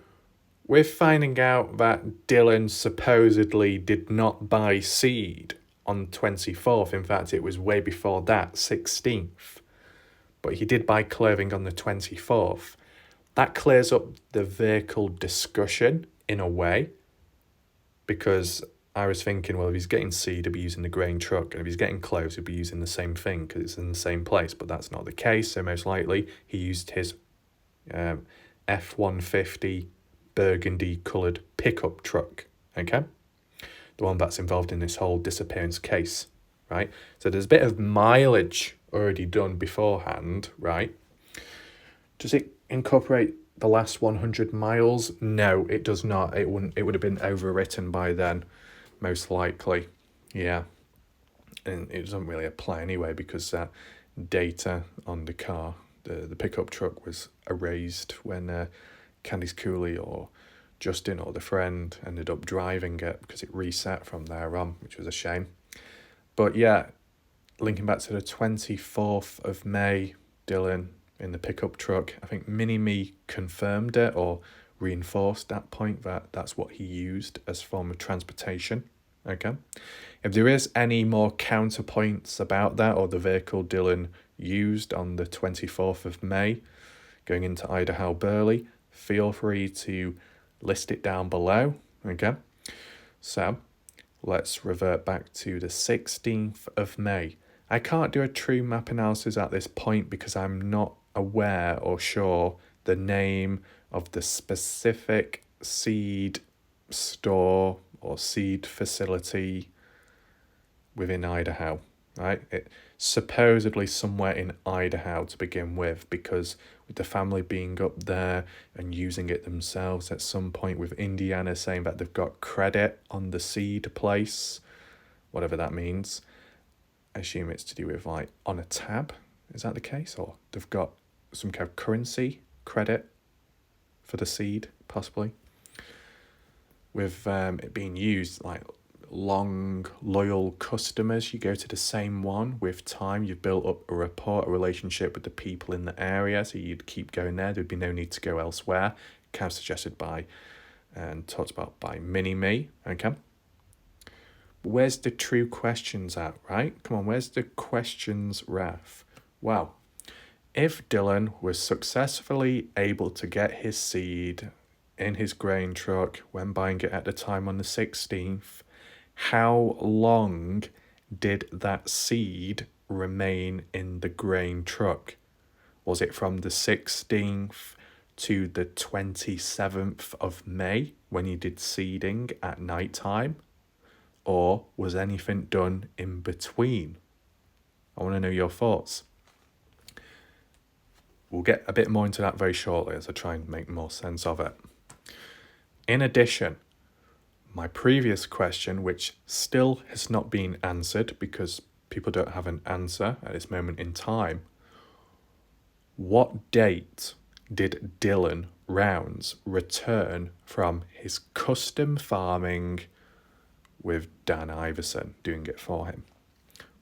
Speaker 1: we're finding out that Dylan supposedly did not buy seed on 24th. In fact, it was way before that, 16th. But he did buy clothing on the 24th. That clears up the vehicle discussion in a way, because I was thinking, well, if he's getting seed, he'll be using the grain truck, and if he's getting clothes, he'll be using the same thing because it's in the same place, but that's not the case. So most likely he used his F-150 burgundy coloured pickup truck, okay? The one that's involved in this whole disappearance case, right? So there's a bit of mileage already done beforehand, right? Does it incorporate the last 100 miles? No, it does not. It wouldn't. It would have been overwritten by then, most likely. Yeah. And it doesn't really apply anyway, because that data on the car, the pickup truck, was erased when Candice Cooley or Justin or the friend ended up driving it, because it reset from there on, which was a shame. But yeah, linking back to the 24th of May, Dylan in the pickup truck, I think Mini-Me confirmed it or reinforced that point, that that's what he used as form of transportation. Okay. If there is any more counterpoints about that, or the vehicle Dylan used on the 24th of May going into Idaho Burley, feel free to list it down below. Okay. So let's revert back to the 16th of May. I can't do a true map analysis at this point because I'm not aware or sure the name of the specific seed store or seed facility within Idaho, right? It's supposedly somewhere in Idaho to begin with, because with the family being up there and using it themselves at some point, with Indiana saying that they've got credit on the seed place, whatever that means. I assume it's to do with like on a tab. Is that the case? Or they've got some kind of currency credit for the seed, possibly. With it being used, like long, loyal customers, you go to the same one. With time, you've built up a rapport, a relationship with the people in the area, so you'd keep going there. There'd be no need to go elsewhere. Kind of suggested by and talked about by Mini-Me, okay? Where's the true questions at, right? Come on, where's the questions, Raf? Well, if Dylan was successfully able to get his seed in his grain truck when buying it at the time on the 16th, how long did that seed remain in the grain truck? Was it from the 16th to the 27th of May when you did seeding at night time? Or was anything done in between? I want to know your thoughts. We'll get a bit more into that very shortly as I try and make more sense of it. In addition, my previous question, which still has not been answered because people don't have an answer at this moment in time, what date did Dylan Rounds return from his custom farming with Dan Iverson doing it for him?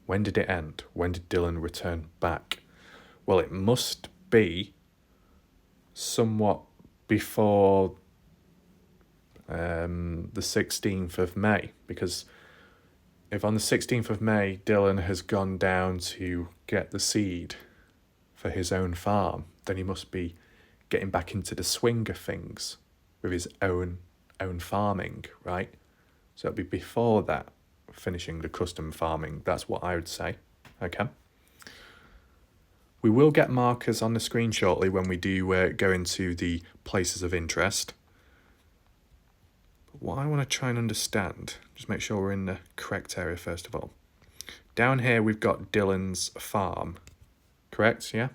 Speaker 1: When did it end? When did Dylan return back? Well, it must be somewhat before the 16th of May, because if on the 16th of May Dylan has gone down to get the seed for his own farm, then he must be getting back into the swing of things with his own farming, right? So it'll be before that, finishing the custom farming. That's what I would say. Okay. We will get markers on the screen shortly when we do go into the places of interest. But what I want to try and understand, just make sure we're in the correct area first of all. Down here we've got Dylan's farm, correct? Yeah?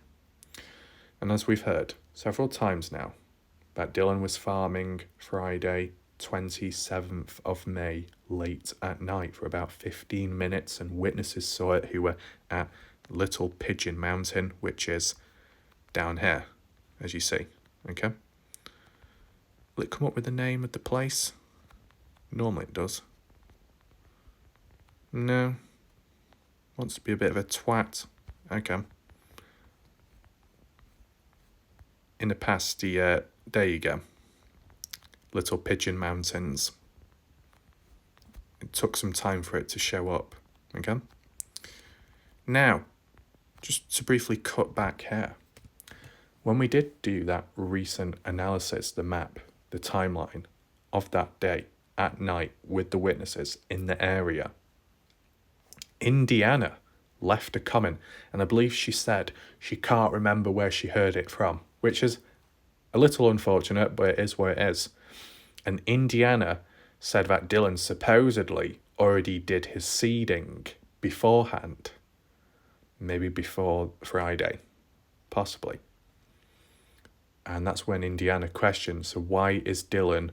Speaker 1: And as we've heard several times now, that Dylan was farming Friday, 27th of May, late at night for about 15 minutes, and witnesses saw it who were at Little Pigeon Mountain, which is down here, as you see, okay? Will it come up with the name of the place? Normally it does. No. Wants to be a bit of a twat. Okay. In the past, there you go. Little Pigeon Mountains. It took some time for it to show up, okay? Now, just to briefly cut back here. When we did do that recent analysis, the map, the timeline of that day at night with the witnesses in the area, Indiana left a comment, and I believe she said she can't remember where she heard it from, which is a little unfortunate, but it is what it is. And Indiana said that Dylan supposedly already did his seeding beforehand, maybe before Friday, possibly. And that's when Indiana questioned, so why is Dylan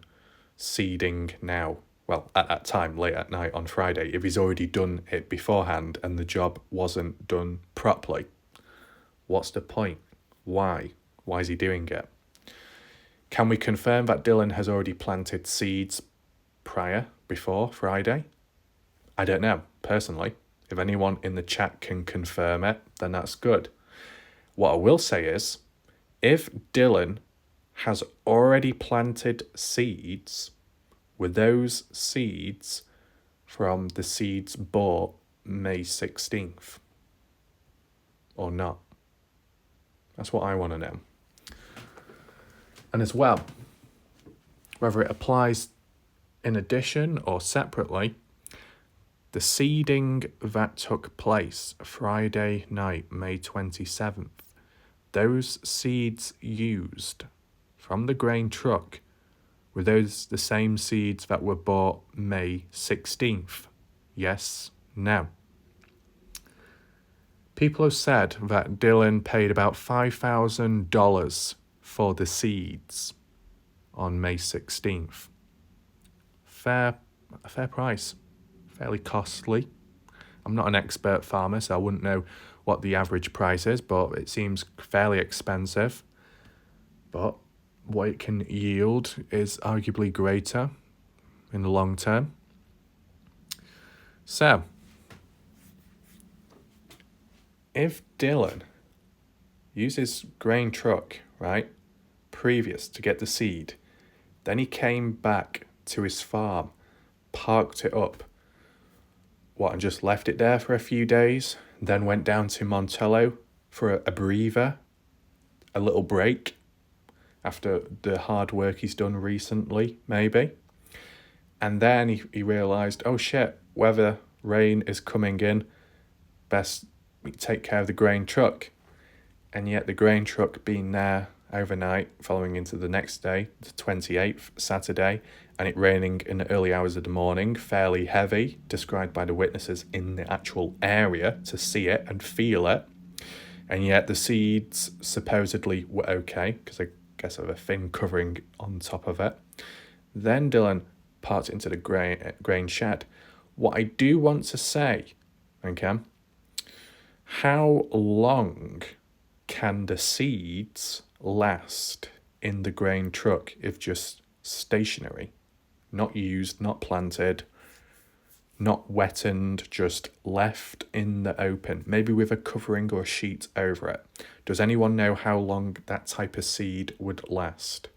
Speaker 1: seeding now? Well, at that time, late at night on Friday, if he's already done it beforehand and the job wasn't done properly. What's the point? Why? Why is he doing it? Can we confirm that Dylan has already planted seeds before Friday? I don't know, personally. If anyone in the chat can confirm it, then that's good. What I will say is, if Dylan has already planted seeds, were those seeds from the seeds bought May 16th or not? That's what I want to know. And as well, whether it applies In addition or separately, the seeding that took place Friday night, May 27th, those seeds used from the grain truck were those the same seeds that were bought May 16th? Yes, no. People have said that Dylan paid about $5,000 for the seeds on May 16th. A fair price, fairly costly. I'm not an expert farmer, so I wouldn't know what the average price is, but it seems fairly expensive. But what it can yield is arguably greater in the long term. So, if Dylan uses grain truck, right, previous to get the seed, then he came back to his farm, parked it up, and just left it there for a few days, then went down to Montello for a breather, a little break after the hard work he's done recently, maybe. And then he realised, oh shit, weather, rain is coming in, best take care of the grain truck. And yet the grain truck being there overnight, following into the next day, the 28th, Saturday, and it raining in the early hours of the morning, fairly heavy, described by the witnesses in the actual area to see it and feel it. And yet the seeds supposedly were okay, because I guess of a thin covering on top of it. Then Dylan parked into the grain shed. What I do want to say, okay, how long can the seeds last in the grain truck if just stationary, not used, not planted, not wettened, just left in the open, maybe with a covering or a sheet over it? Does anyone know how long that type of seed would last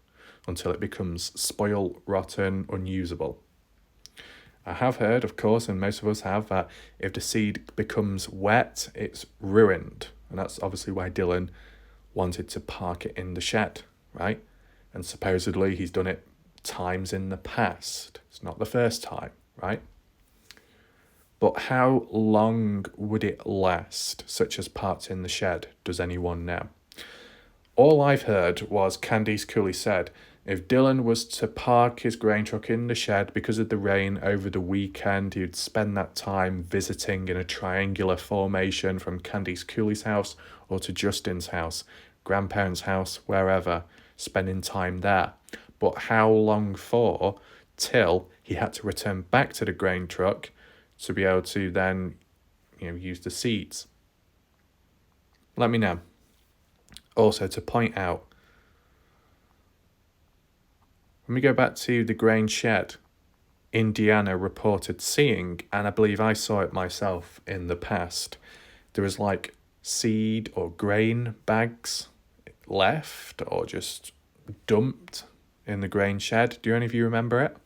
Speaker 1: until it becomes spoiled, rotten, unusable? I have heard, of course, and most of us have, that if the seed becomes wet, it's ruined. And that's obviously why Dylan wanted to park it in the shed, right? And supposedly he's done it times in the past. It's not the first time, right? But how long would it last, such as parked in the shed? Does anyone know? All I've heard was Candice Cooley said, if Dylan was to park his grain truck in the shed because of the rain over the weekend, he would spend that time visiting in a triangular formation from Candice Cooley's house or to Justin's house, grandparents' house, wherever, spending time there. But how long for till he had to return back to the grain truck to be able to then, use the seeds? Let me know. Also, to point out, when we go back to the grain shed, Indiana reported seeing, and I believe I saw it myself in the past, there was like seed or grain bags left or just dumped in the grain shed. Do any of you remember it?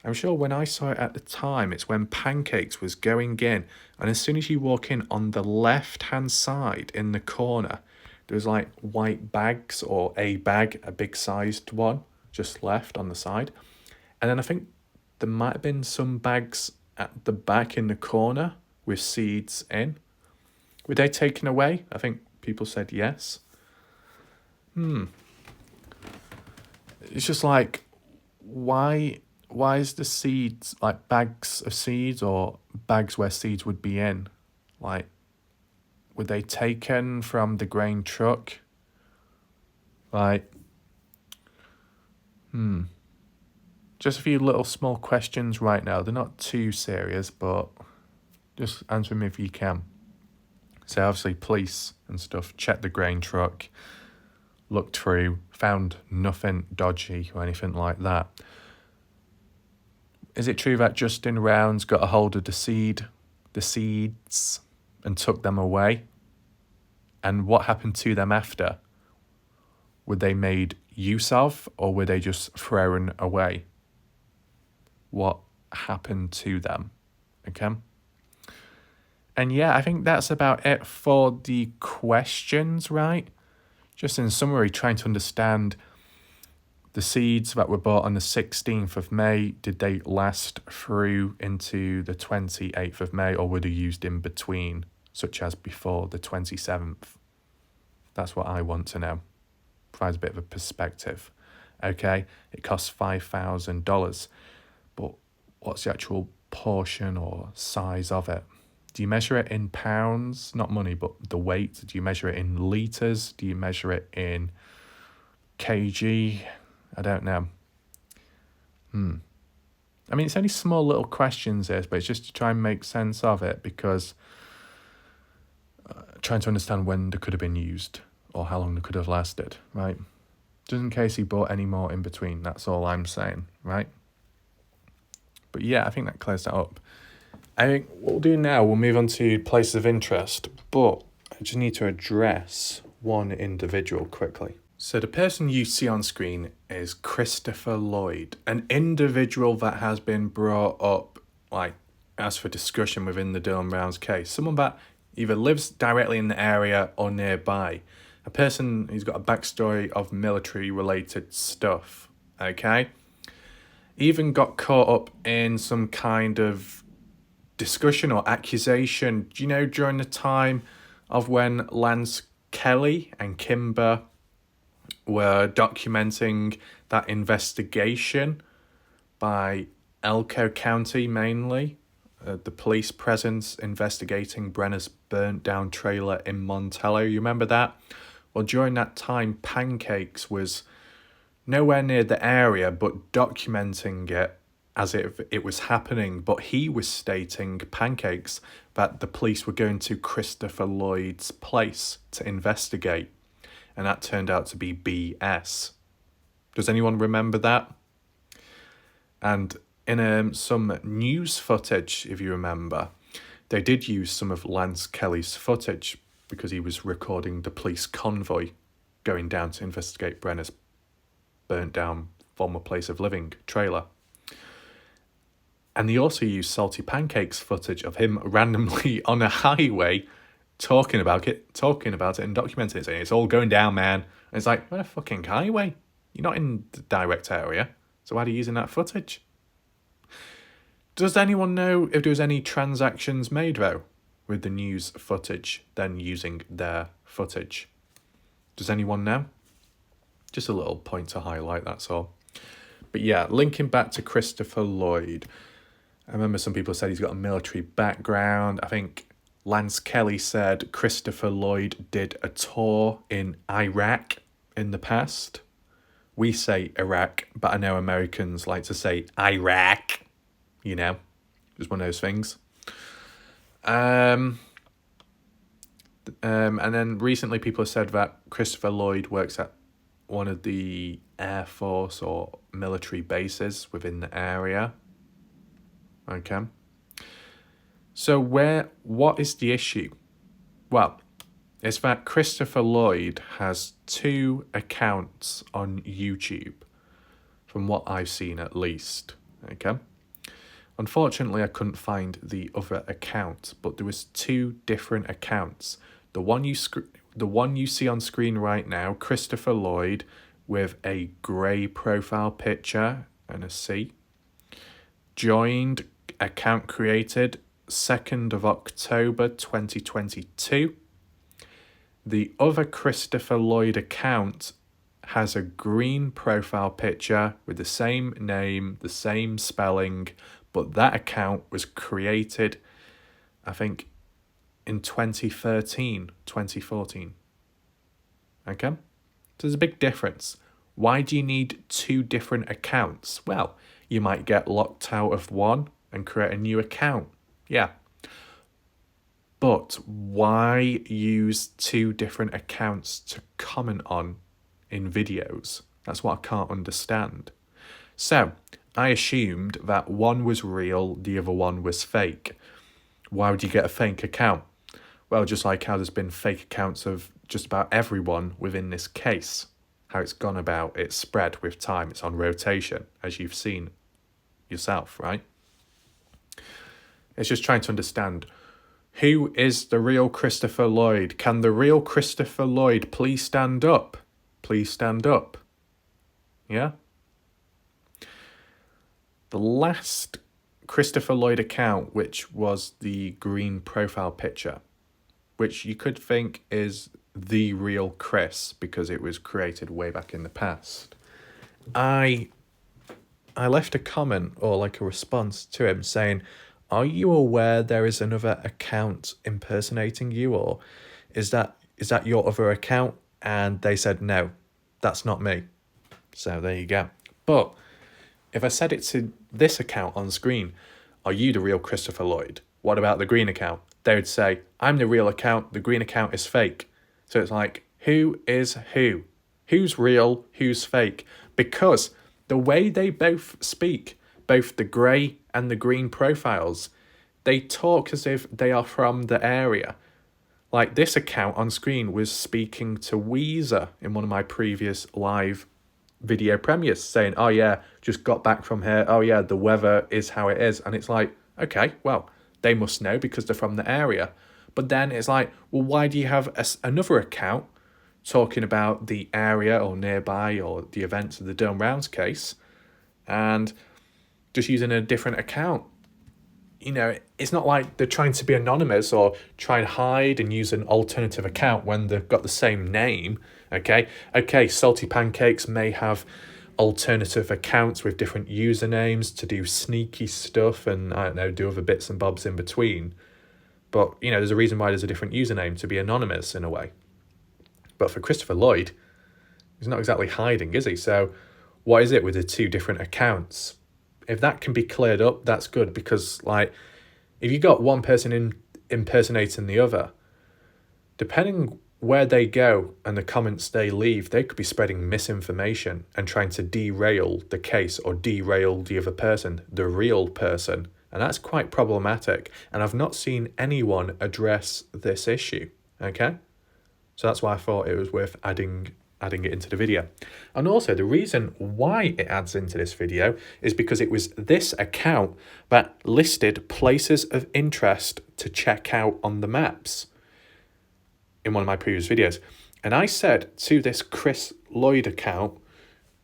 Speaker 1: I'm sure when I saw it at the time, it's when pancakes was going in, and as soon as you walk in on the left-hand side in the corner, there was like white bags or a bag, a big sized one, just left on the side. And then I think there might have been some bags at the back in the corner with seeds in. Were they taken away? I think people said yes. It's just like, why is the seeds, like bags of seeds or bags where seeds would be in, like, were they taken from the grain truck? Like, just a few little small questions right now. They're not too serious, but just answer them if you can. So obviously police and stuff checked the grain truck, looked through, found nothing dodgy or anything like that. Is it true that Justin Rounds got a hold of the seeds, and took them away? And what happened to them after? Were they made use of, or were they just thrown away? What happened to them? Okay. And yeah, I think that's about it for the questions, right? Just in summary, trying to understand The seeds that were bought on the 16th of May, did they last through into the 28th of May, or were they used in between, such as before the 27th? That's what I want to know. Provides a bit of a perspective. Okay, it costs $5,000, but what's the actual portion or size of it? Do you measure it in pounds? Not money, but the weight. Do you measure it in litres? Do you measure it in kg? I don't know. I mean, it's only small little questions here, but it's just to try and make sense of it, because trying to understand when they could have been used or how long they could have lasted, right? Just in case he bought any more in between, that's all I'm saying, right? But yeah, I think that clears that up. I think what we'll do now, we'll move on to places of interest, but I just need to address one individual quickly. So the person you see on screen is Christopher Lloyd, an individual that has been brought up, like, as for discussion within the Dylan Brown's case. Someone that either lives directly in the area or nearby. A person who's got a backstory of military-related stuff, okay? Even got caught up in some kind of discussion or accusation, do you know, during the time of when Lance Kelly and Kimber were documenting that investigation by Elko County mainly, the police presence investigating Brenner's burnt down trailer in Montello. You remember that? Well, during that time, Pancakes was nowhere near the area, but documenting it as if it was happening. But he was stating, Pancakes, that the police were going to Christopher Lloyd's place to investigate. And that turned out to be BS. Does anyone remember that? And in some news footage, if you remember, they did use some of Lance Kelly's footage because he was recording the police convoy going down to investigate Brenner's burnt down former place of living trailer. And they also used Salty Pancakes footage of him randomly on a highway talking about it and documenting it, saying it's all going down, man. And it's like, what a fucking highway. You're not in the direct area, so why are you using that footage? Does anyone know if there was any transactions made, though, with the news footage, then using their footage? Does anyone know? Just a little point to highlight, that's all. But yeah, linking back to Christopher Lloyd, I remember some people said he's got a military background. I think Lance Kelly said Christopher Lloyd did a tour in Iraq in the past. We say Iraq, but I know Americans like to say Iraq. You know, just one of those things. And then recently people have said that Christopher Lloyd works at one of the Air Force or military bases within the area. Okay. So what is the issue? Well, it's that Christopher Lloyd has 2 accounts on YouTube, from what I've seen at least. Okay. Unfortunately, I couldn't find the other account, but there was 2 different accounts. The one you see on screen right now, Christopher Lloyd, with a grey profile picture and a C. Joined, account created 2nd of October 2022. The other Christopher Lloyd account has a green profile picture with the same name, the same spelling, but that account was created, I think, in 2013, 2014. Okay? So there's a big difference. Why do you need 2 different accounts? Well, you might get locked out of one and create a new account. Yeah. But why use 2 different accounts to comment on in videos? That's what I can't understand. So, I assumed that one was real, the other one was fake. Why would you get a fake account? Well, just like how there's been fake accounts of just about everyone within this case. How it's gone about, it's spread with time, it's on rotation, as you've seen yourself, right? It's just trying to understand, who is the real Christopher Lloyd? Can the real Christopher Lloyd please stand up? Please stand up. Yeah? The last Christopher Lloyd account, which was the green profile picture, which you could think is the real Chris because it was created way back in the past. I left a comment or like a response to him saying, "Are you aware there is another account impersonating you, or is that your other account?" And they said, "No, that's not me." So there you go. But if I said it to this account on screen, "Are you the real Christopher Lloyd? What about the green account?" They would say, "I'm the real account, the green account is fake." So it's like, who is who? Who's real, who's fake? Because the way they both speak, both the grey and the green profiles, they talk as if they are from the area. Like this account on screen was speaking to Weezer in one of my previous live video premieres, saying, "Oh yeah, just got back from here. Oh yeah, the weather is how it is." And it's like, okay, well, they must know because they're from the area. But then it's like, well, why do you have another account talking about the area or nearby or the events of the Dylan Rounds case and just using a different account? You know, it's not like they're trying to be anonymous or try and hide and use an alternative account when they've got the same name. Okay, Salty Pancakes may have alternative accounts with different usernames to do sneaky stuff and, I don't know, do other bits and bobs in between. But, you know, there's a reason why there's a different username, to be anonymous in a way. But for Christopher Lloyd, he's not exactly hiding, is he? So what is it with the two different accounts? If that can be cleared up, that's good, because, like, if you got one person impersonating the other, depending where they go and the comments they leave, they could be spreading misinformation and trying to derail the case or derail the other person, the real person. And that's quite problematic. And I've not seen anyone address this issue, okay? So that's why I thought it was worth adding it into the video. And also the reason why it adds into this video is because it was this account that listed places of interest to check out on the maps in one of my previous videos. And I said to this Chris Lloyd account,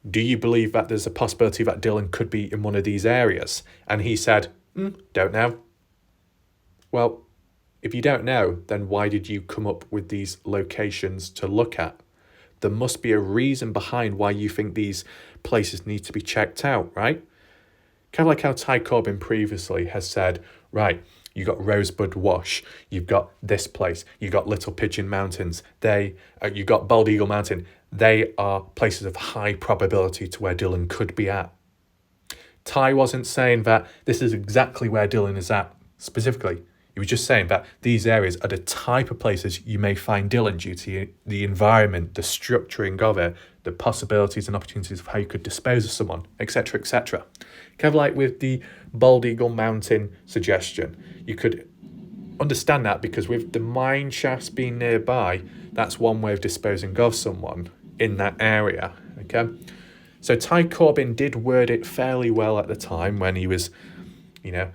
Speaker 1: "Do you believe that there's a possibility that Dylan could be in one of these areas?" And he said, "Don't know." Well, if you don't know, then why did you come up with these locations to look at? There must be a reason behind why you think these places need to be checked out, right? Kind of like how Ty Corbin previously has said, right, you got Rosebud Wash, you've got this place, you got Little Pigeon Mountains, you got Bald Eagle Mountain. They are places of high probability to where Dylan could be at. Ty wasn't saying that this is exactly where Dylan is at specifically. He was just saying that these areas are the type of places you may find Dylan due to the environment, the structuring of it, the possibilities and opportunities of how you could dispose of someone, etc., etc. Kind of like with the Bald Eagle Mountain suggestion. You could understand that because with the mine shafts being nearby, that's one way of disposing of someone in that area, okay? So Ty Corbin did word it fairly well at the time when he was, you know,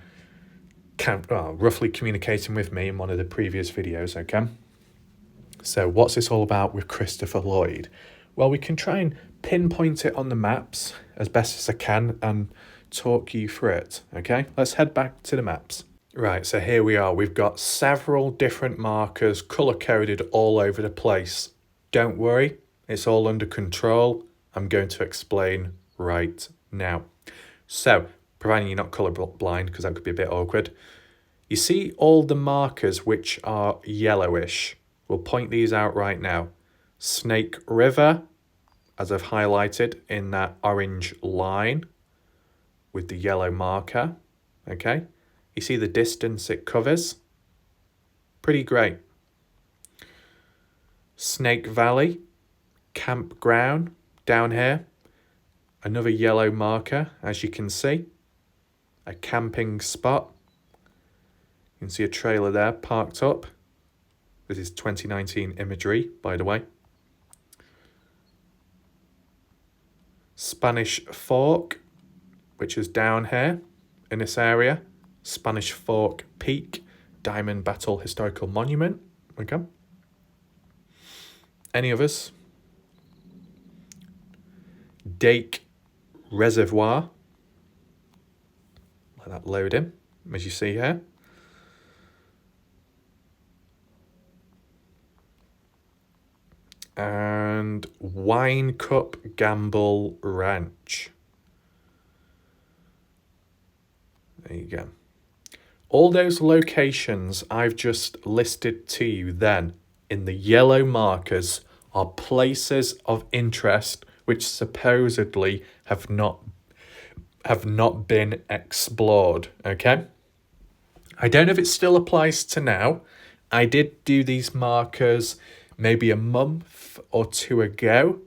Speaker 1: roughly communicating with me in one of the previous videos, okay? So what's this all about with Christopher Lloyd? Well, we can try and pinpoint it on the maps as best as I can and talk you through it, okay? Let's head back to the maps. Right, so here we are. We've got several different markers color-coded all over the place. Don't worry, it's all under control. I'm going to explain right now. So, providing you're not colour blind, because that could be a bit awkward. You see all the markers which are yellowish. We'll point these out right now. Snake River, as I've highlighted in that orange line with the yellow marker, okay? You see the distance it covers? Pretty great. Snake Valley, campground down here. Another yellow marker, as you can see. A camping spot. You can see a trailer there parked up. This is 2019 imagery, by the way. Spanish Fork, which is down here in this area. Spanish Fork Peak, Diamond Battle Historical Monument. Okay. Any others? Dake Reservoir. that loading, as you see here. And Wine Cup Gamble Ranch. There you go. All those locations I've just listed to you then in the yellow markers are places of interest which supposedly have not been explored, okay? I don't know if it still applies to now. I did do these markers maybe a month or two ago,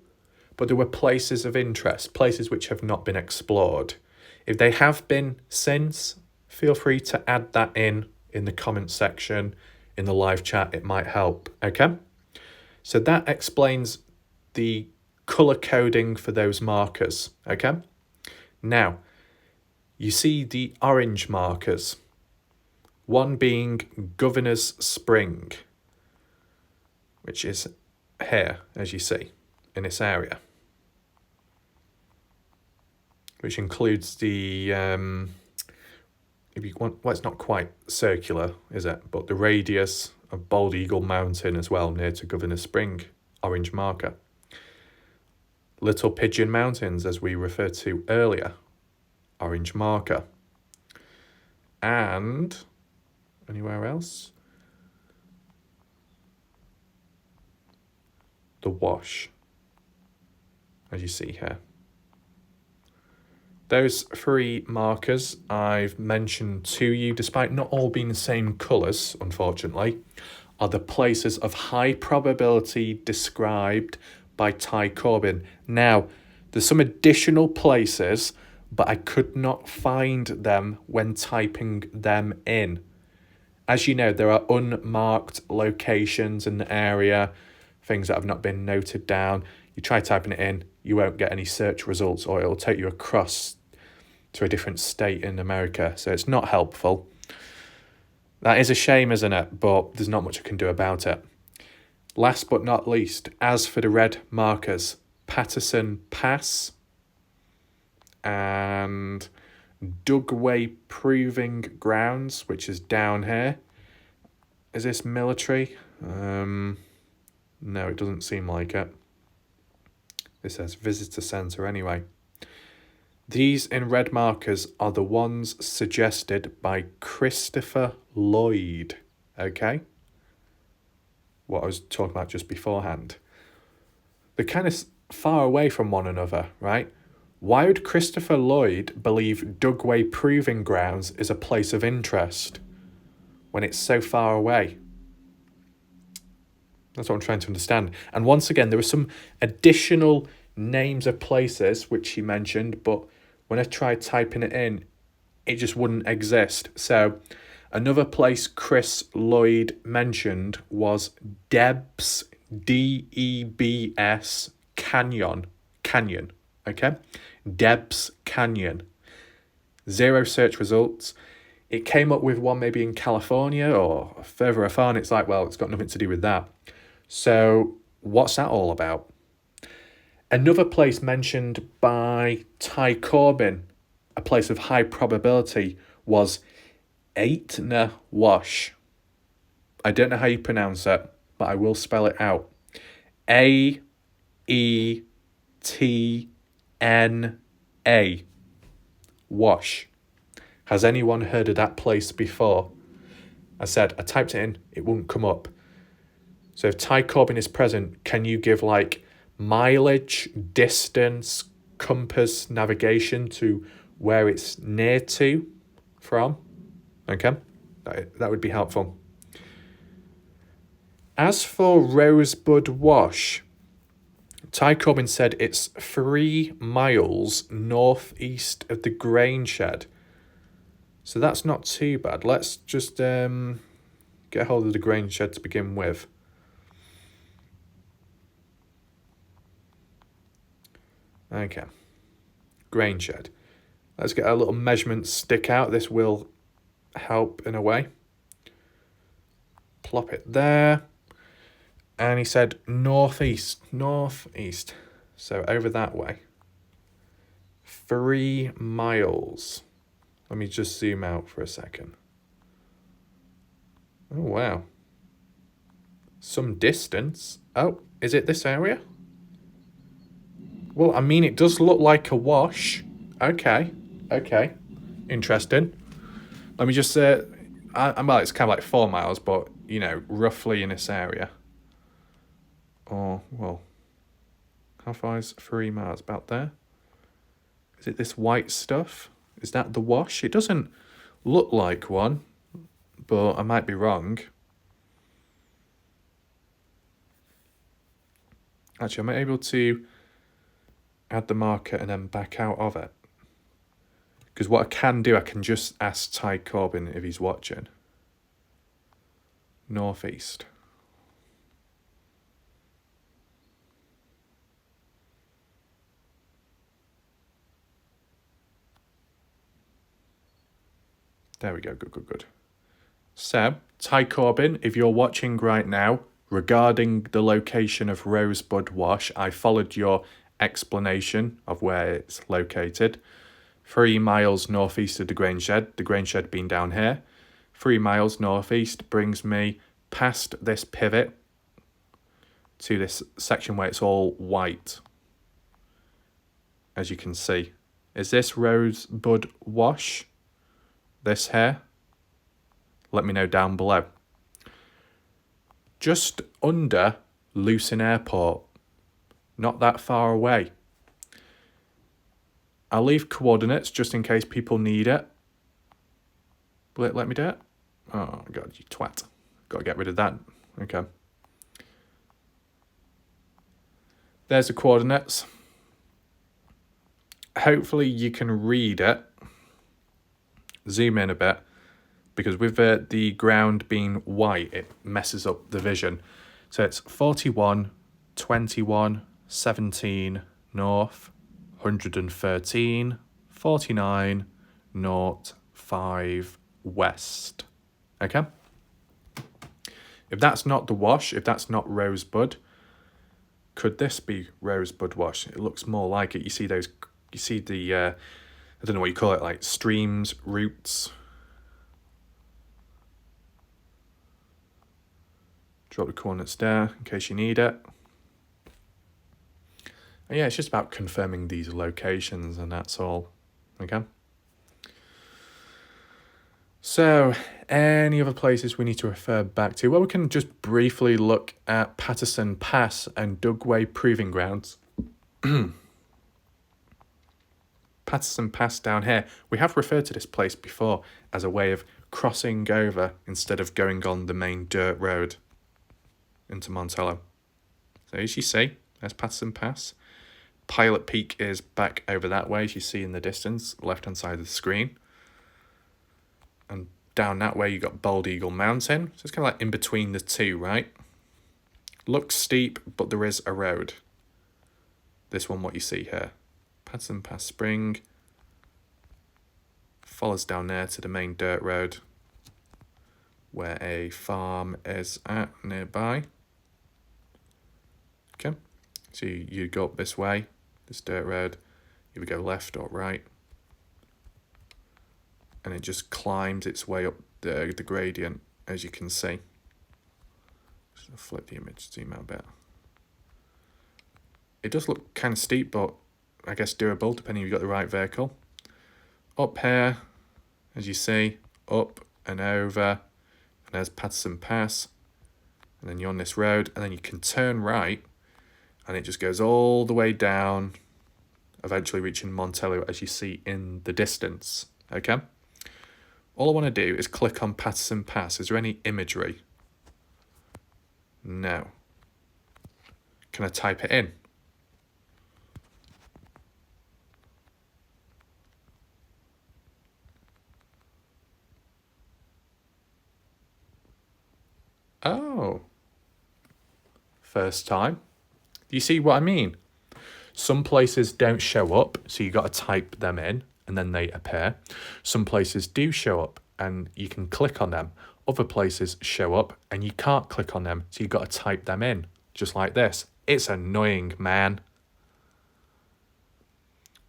Speaker 1: but there were places of interest, places which have not been explored. If they have been since, feel free to add that in the comment section, in the live chat. It might help, okay? So that explains the color coding for those markers, okay? Now, you see the orange markers, one being Governor's Spring, which is here, as you see, in this area, which includes the, if you want, well, it's not quite circular, is it? But the radius of Bald Eagle Mountain as well, near to Governor's Spring, orange marker. Little Pigeon Mountains, as we referred to earlier, orange marker. And anywhere else? The Wash, as you see here. Those three markers I've mentioned to you, despite not all being the same colours, unfortunately, are the places of high probability described by Ty Corbin. Now, there's some additional places, but I could not find them when typing them in. As you know, there are unmarked locations in the area, things that have not been noted down. You try typing it in, you won't get any search results, or it'll take you across to a different state in America. So it's not helpful. That is a shame, isn't it? But there's not much I can do about it. Last but not least, as for the red markers, Patterson Pass and Dugway Proving Grounds, which is down here. Is this military? No, it doesn't seem like it. It says visitor centre anyway. These in red markers are the ones suggested by Christopher Lloyd, okay? What I was talking about just beforehand. They're kind of far away from one another, right? Why would Christopher Lloyd believe Dugway Proving Grounds is a place of interest when it's so far away? That's what I'm trying to understand. And once again, there were some additional names of places which he mentioned, but when I tried typing it in, it just wouldn't exist. So another place Chris Lloyd mentioned was Debs, D-E-B-S, Canyon, okay? Debs Canyon. 0 search results. It came up with one maybe in California or further afield. It's like, well, it's got nothing to do with that. So what's that all about? Another place mentioned by Ty Corbin, a place of high probability, was Aetna Wash. I don't know how you pronounce it, but I will spell it out. A-E-T-N-A. Wash. Has anyone heard of that place before? I said, I typed it in, it wouldn't come up. So if Ty Corbin is present, can you give like mileage, distance, compass, navigation to where it's near to from? Okay, that would be helpful. As for Rosebud Wash, Ty Corbin said it's 3 miles northeast of the grain shed. So that's not too bad. Let's just get hold of the grain shed to begin with. Okay, grain shed. Let's get a little measurement stick out. This will help in a way. Plop it there. And he said northeast. So over that way. 3 miles. Let me just zoom out for a second. Oh, wow. Some distance. Oh, is it this area? Well, I mean, it does look like a wash. Okay. Interesting. Let me just say, well, it's kind of like 4 miles, but, you know, roughly in this area. Oh, well, how far is 3 miles? About there? Is it this white stuff? Is that the wash? It doesn't look like one, but I might be wrong. Actually, am I able to add the marker and then back out of it? Because what I can do, I can just ask Ty Corbin if he's watching. Northeast. There we go, good. So, Ty Corbin, if you're watching right now, regarding the location of Rosebud Wash, I followed your explanation of where it's located. 3 miles northeast of the grain shed being down here. 3 miles northeast brings me past this pivot to this section where it's all white, as you can see. Is this Rosebud Wash? This here? Let me know down below. Just under Lucin Airport, not that far away. I'll leave coordinates just in case people need it. Will it let me do it? Oh, God, you twat. Got to get rid of that. Okay. There's the coordinates. Hopefully you can read it. Zoom in a bit. Because with the ground being white, it messes up the vision. So it's 41, 21, 17, north, 113, 49, north, 5, west. Okay? If that's not the wash, if that's not Rosebud, could this be Rosebud Wash? It looks more like it. You see the, I don't know what you call it, like streams, roots. Drop the coordinates there in case you need it. And yeah, it's just about confirming these locations and that's all. Okay. So, any other places we need to refer back to? Well, we can just briefly look at Patterson Pass and Dugway Proving Grounds. Patterson Pass down here. We have referred to this place before as a way of crossing over instead of going on the main dirt road into Montello. So as you see, there's Patterson Pass. Pilot Peak is back over that way, as you see in the distance, left-hand side of the screen. And down that way, you got Bald Eagle Mountain. So it's kind of like in between the two, right? Looks steep, but there is a road. This one, what you see here. Patterson Pass Spring. Follows down there to the main dirt road, where a farm is at nearby. Okay, so you go up this way, this dirt road, you would go left or right, and it just climbs its way up the gradient, as you can see. Just flip the image, zoom out a bit. It does look kind of steep, but I guess doable, depending if you've got the right vehicle. Up here, as you see, up and over, and there's Patterson Pass, and then you're on this road, and then you can turn right, and it just goes all the way down, eventually reaching Montello, as you see in the distance, okay? All I want to do is click on Patterson Pass. Is there any imagery? No. Can I type it in? Oh. First time. You see what I mean? Some places don't show up, so you got to type them in and then they appear. Some places do show up and you can click on them. Other places show up and you can't click on them, so you got to type them in, just like this. It's annoying, man.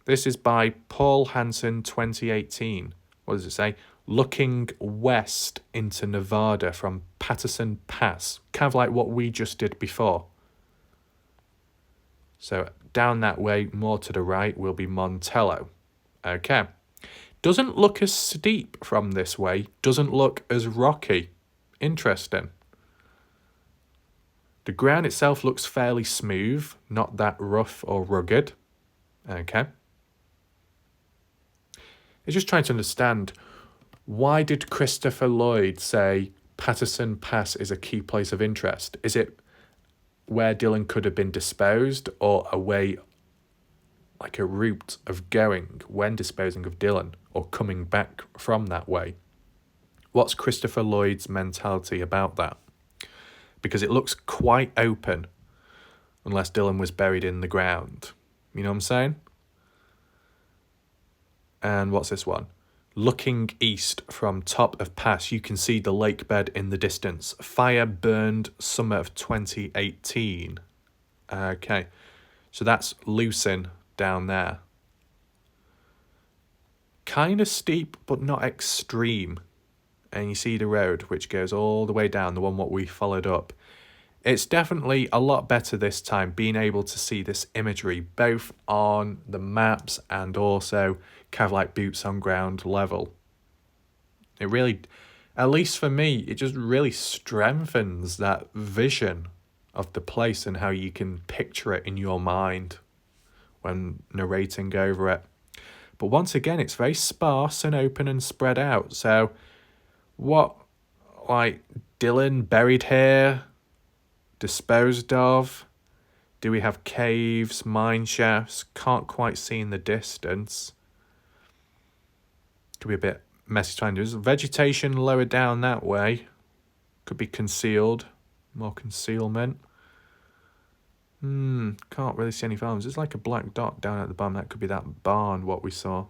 Speaker 1: This is by Paul Hansen 2018. what does it say? Looking west into Nevada from Patterson Pass. Kind of like what we just did before. So down that way, more to the right, will be Montello. Okay. Doesn't look as steep from this way. Doesn't look as rocky. Interesting. The ground itself looks fairly smooth. Not that rough or rugged. Okay. It's just trying to understand, why did Christopher Lloyd say Patterson Pass is a key place of interest? Is it where Dylan could have been disposed, or a way, like a route of going when disposing of Dylan, or coming back from that way? What's Christopher Lloyd's mentality about that? Because it looks quite open, unless Dylan was buried in the ground. You know what I'm saying? And what's this one? Looking east from top of pass, you can see the lake bed in the distance. Fire burned summer of 2018. Okay, so that's Lucin down there. Kind of steep, but not extreme. And you see the road, which goes all the way down, the one what we followed up. It's definitely a lot better this time, being able to see this imagery, both on the maps and also kind of like boots on ground level. It really, at least for me, it just really strengthens that vision of the place and how you can picture it in your mind when narrating over it. But once again, it's very sparse and open and spread out. So what, like Dylan buried here, disposed of? Do we have caves, mine shafts? Can't quite see in the distance. Could be a bit messy trying to do. There's vegetation lower down that way. Could be concealed. More concealment. Can't really see any farms. There's like a black dot down at the bottom. That could be that barn, what we saw.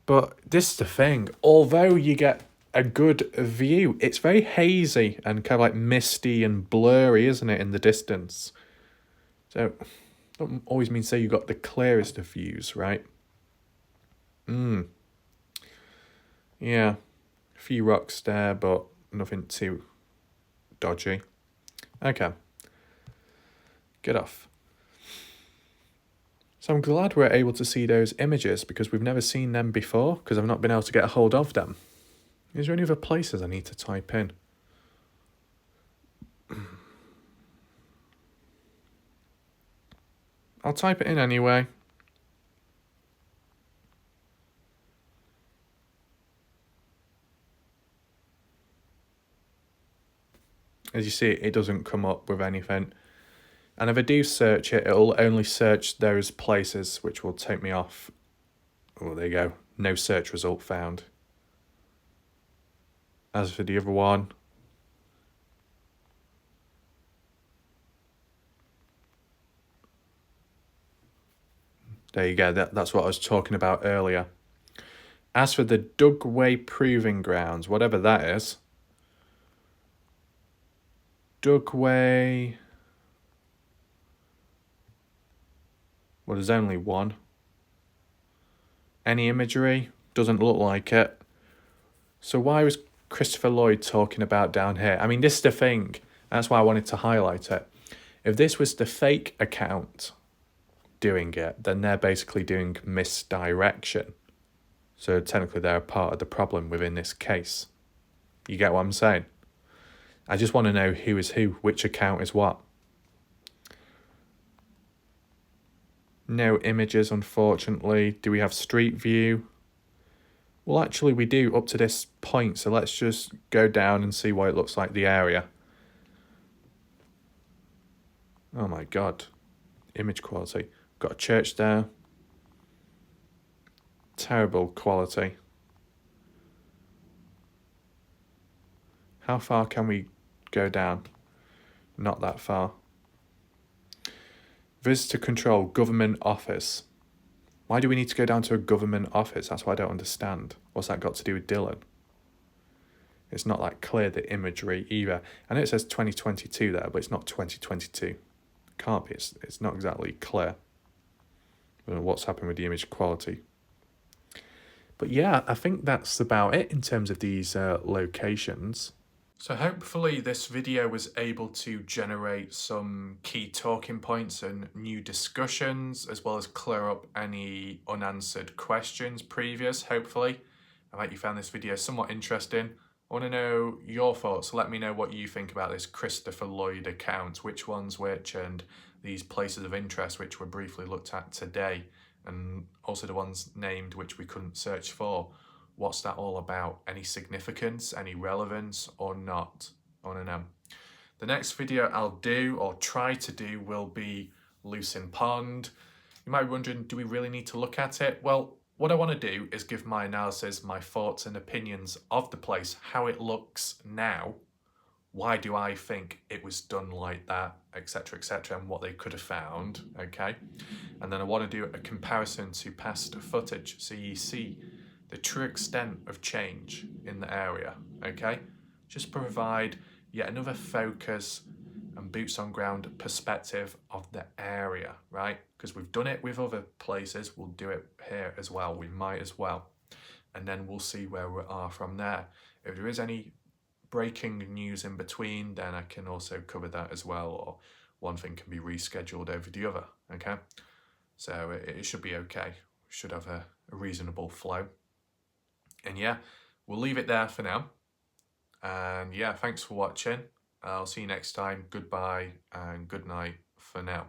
Speaker 1: But this is the thing. Although you get a good view, it's very hazy and kind of like misty and blurry, isn't it, in the distance? So, don't always mean to say you got the clearest of views, right? Yeah, a few rocks there, but nothing too dodgy. Okay, get off. So I'm glad we're able to see those images, because we've never seen them before, because I've not been able to get a hold of them. Is there any other places I need to type in? I'll type it in anyway. As you see, it doesn't come up with anything. And if I do search it, it'll only search those places, which will take me off. Oh, there you go. No search result found. As for the other one, there you go. That's what I was talking about earlier. As for the Dugway Proving Grounds, whatever that is, Dugway. Well, there's only one. Any imagery? Doesn't look like it. So why was Christopher Lloyd talking about down here? I mean, this is the thing. That's why I wanted to highlight it. If this was the fake account doing it, then they're basically doing misdirection. So technically they're a part of the problem within this case. You get what I'm saying? I just want to know who is who, which account is what. No images, unfortunately. Do we have street view? Well, actually we do up to this point, so let's just go down and see what it looks like, the area. Oh my god. Image quality. Got a church there. Terrible quality. How far can we go down? Not that far. Visitor control, government office. Why do we need to go down to a government office? That's what I don't understand. What's that got to do with Dylan? It's not like clear, the imagery either. I know it says 2022 there, but it's not 2022. Can't be. It's not exactly clear. I don't know what's happened with the image quality. But yeah, I think that's about it in terms of these locations. So hopefully this video was able to generate some key talking points and new discussions, as well as clear up any unanswered questions previous, hopefully. I hope you found this video somewhat interesting. I want to know your thoughts. Let me know what you think about this Christopher Lloyd account, which one's which, and these places of interest which were briefly looked at today, and also the ones named which we couldn't search for. What's that all about? Any significance, any relevance, or not? I want to know. The next video I'll do, or try to do, will be Lucin Pond. You might be wondering, do we really need to look at it? Well, what I want to do is give my analysis, my thoughts and opinions of the place, how it looks now, why do I think it was done like that, etc., etc., and what they could have found, okay? And then I want to do a comparison to past footage so you see the true extent of change in the area, okay? Just provide yet another focus and boots on ground perspective of the area, right? Because we've done it with other places, we'll do it here as well, we might as well. And then we'll see where we are from there. If there is any breaking news in between, then I can also cover that as well, or one thing can be rescheduled over the other, okay? So it should be okay. We should have a reasonable flow. And yeah, we'll leave it there for now. And yeah, thanks for watching. I'll see you next time. Goodbye and good night for now.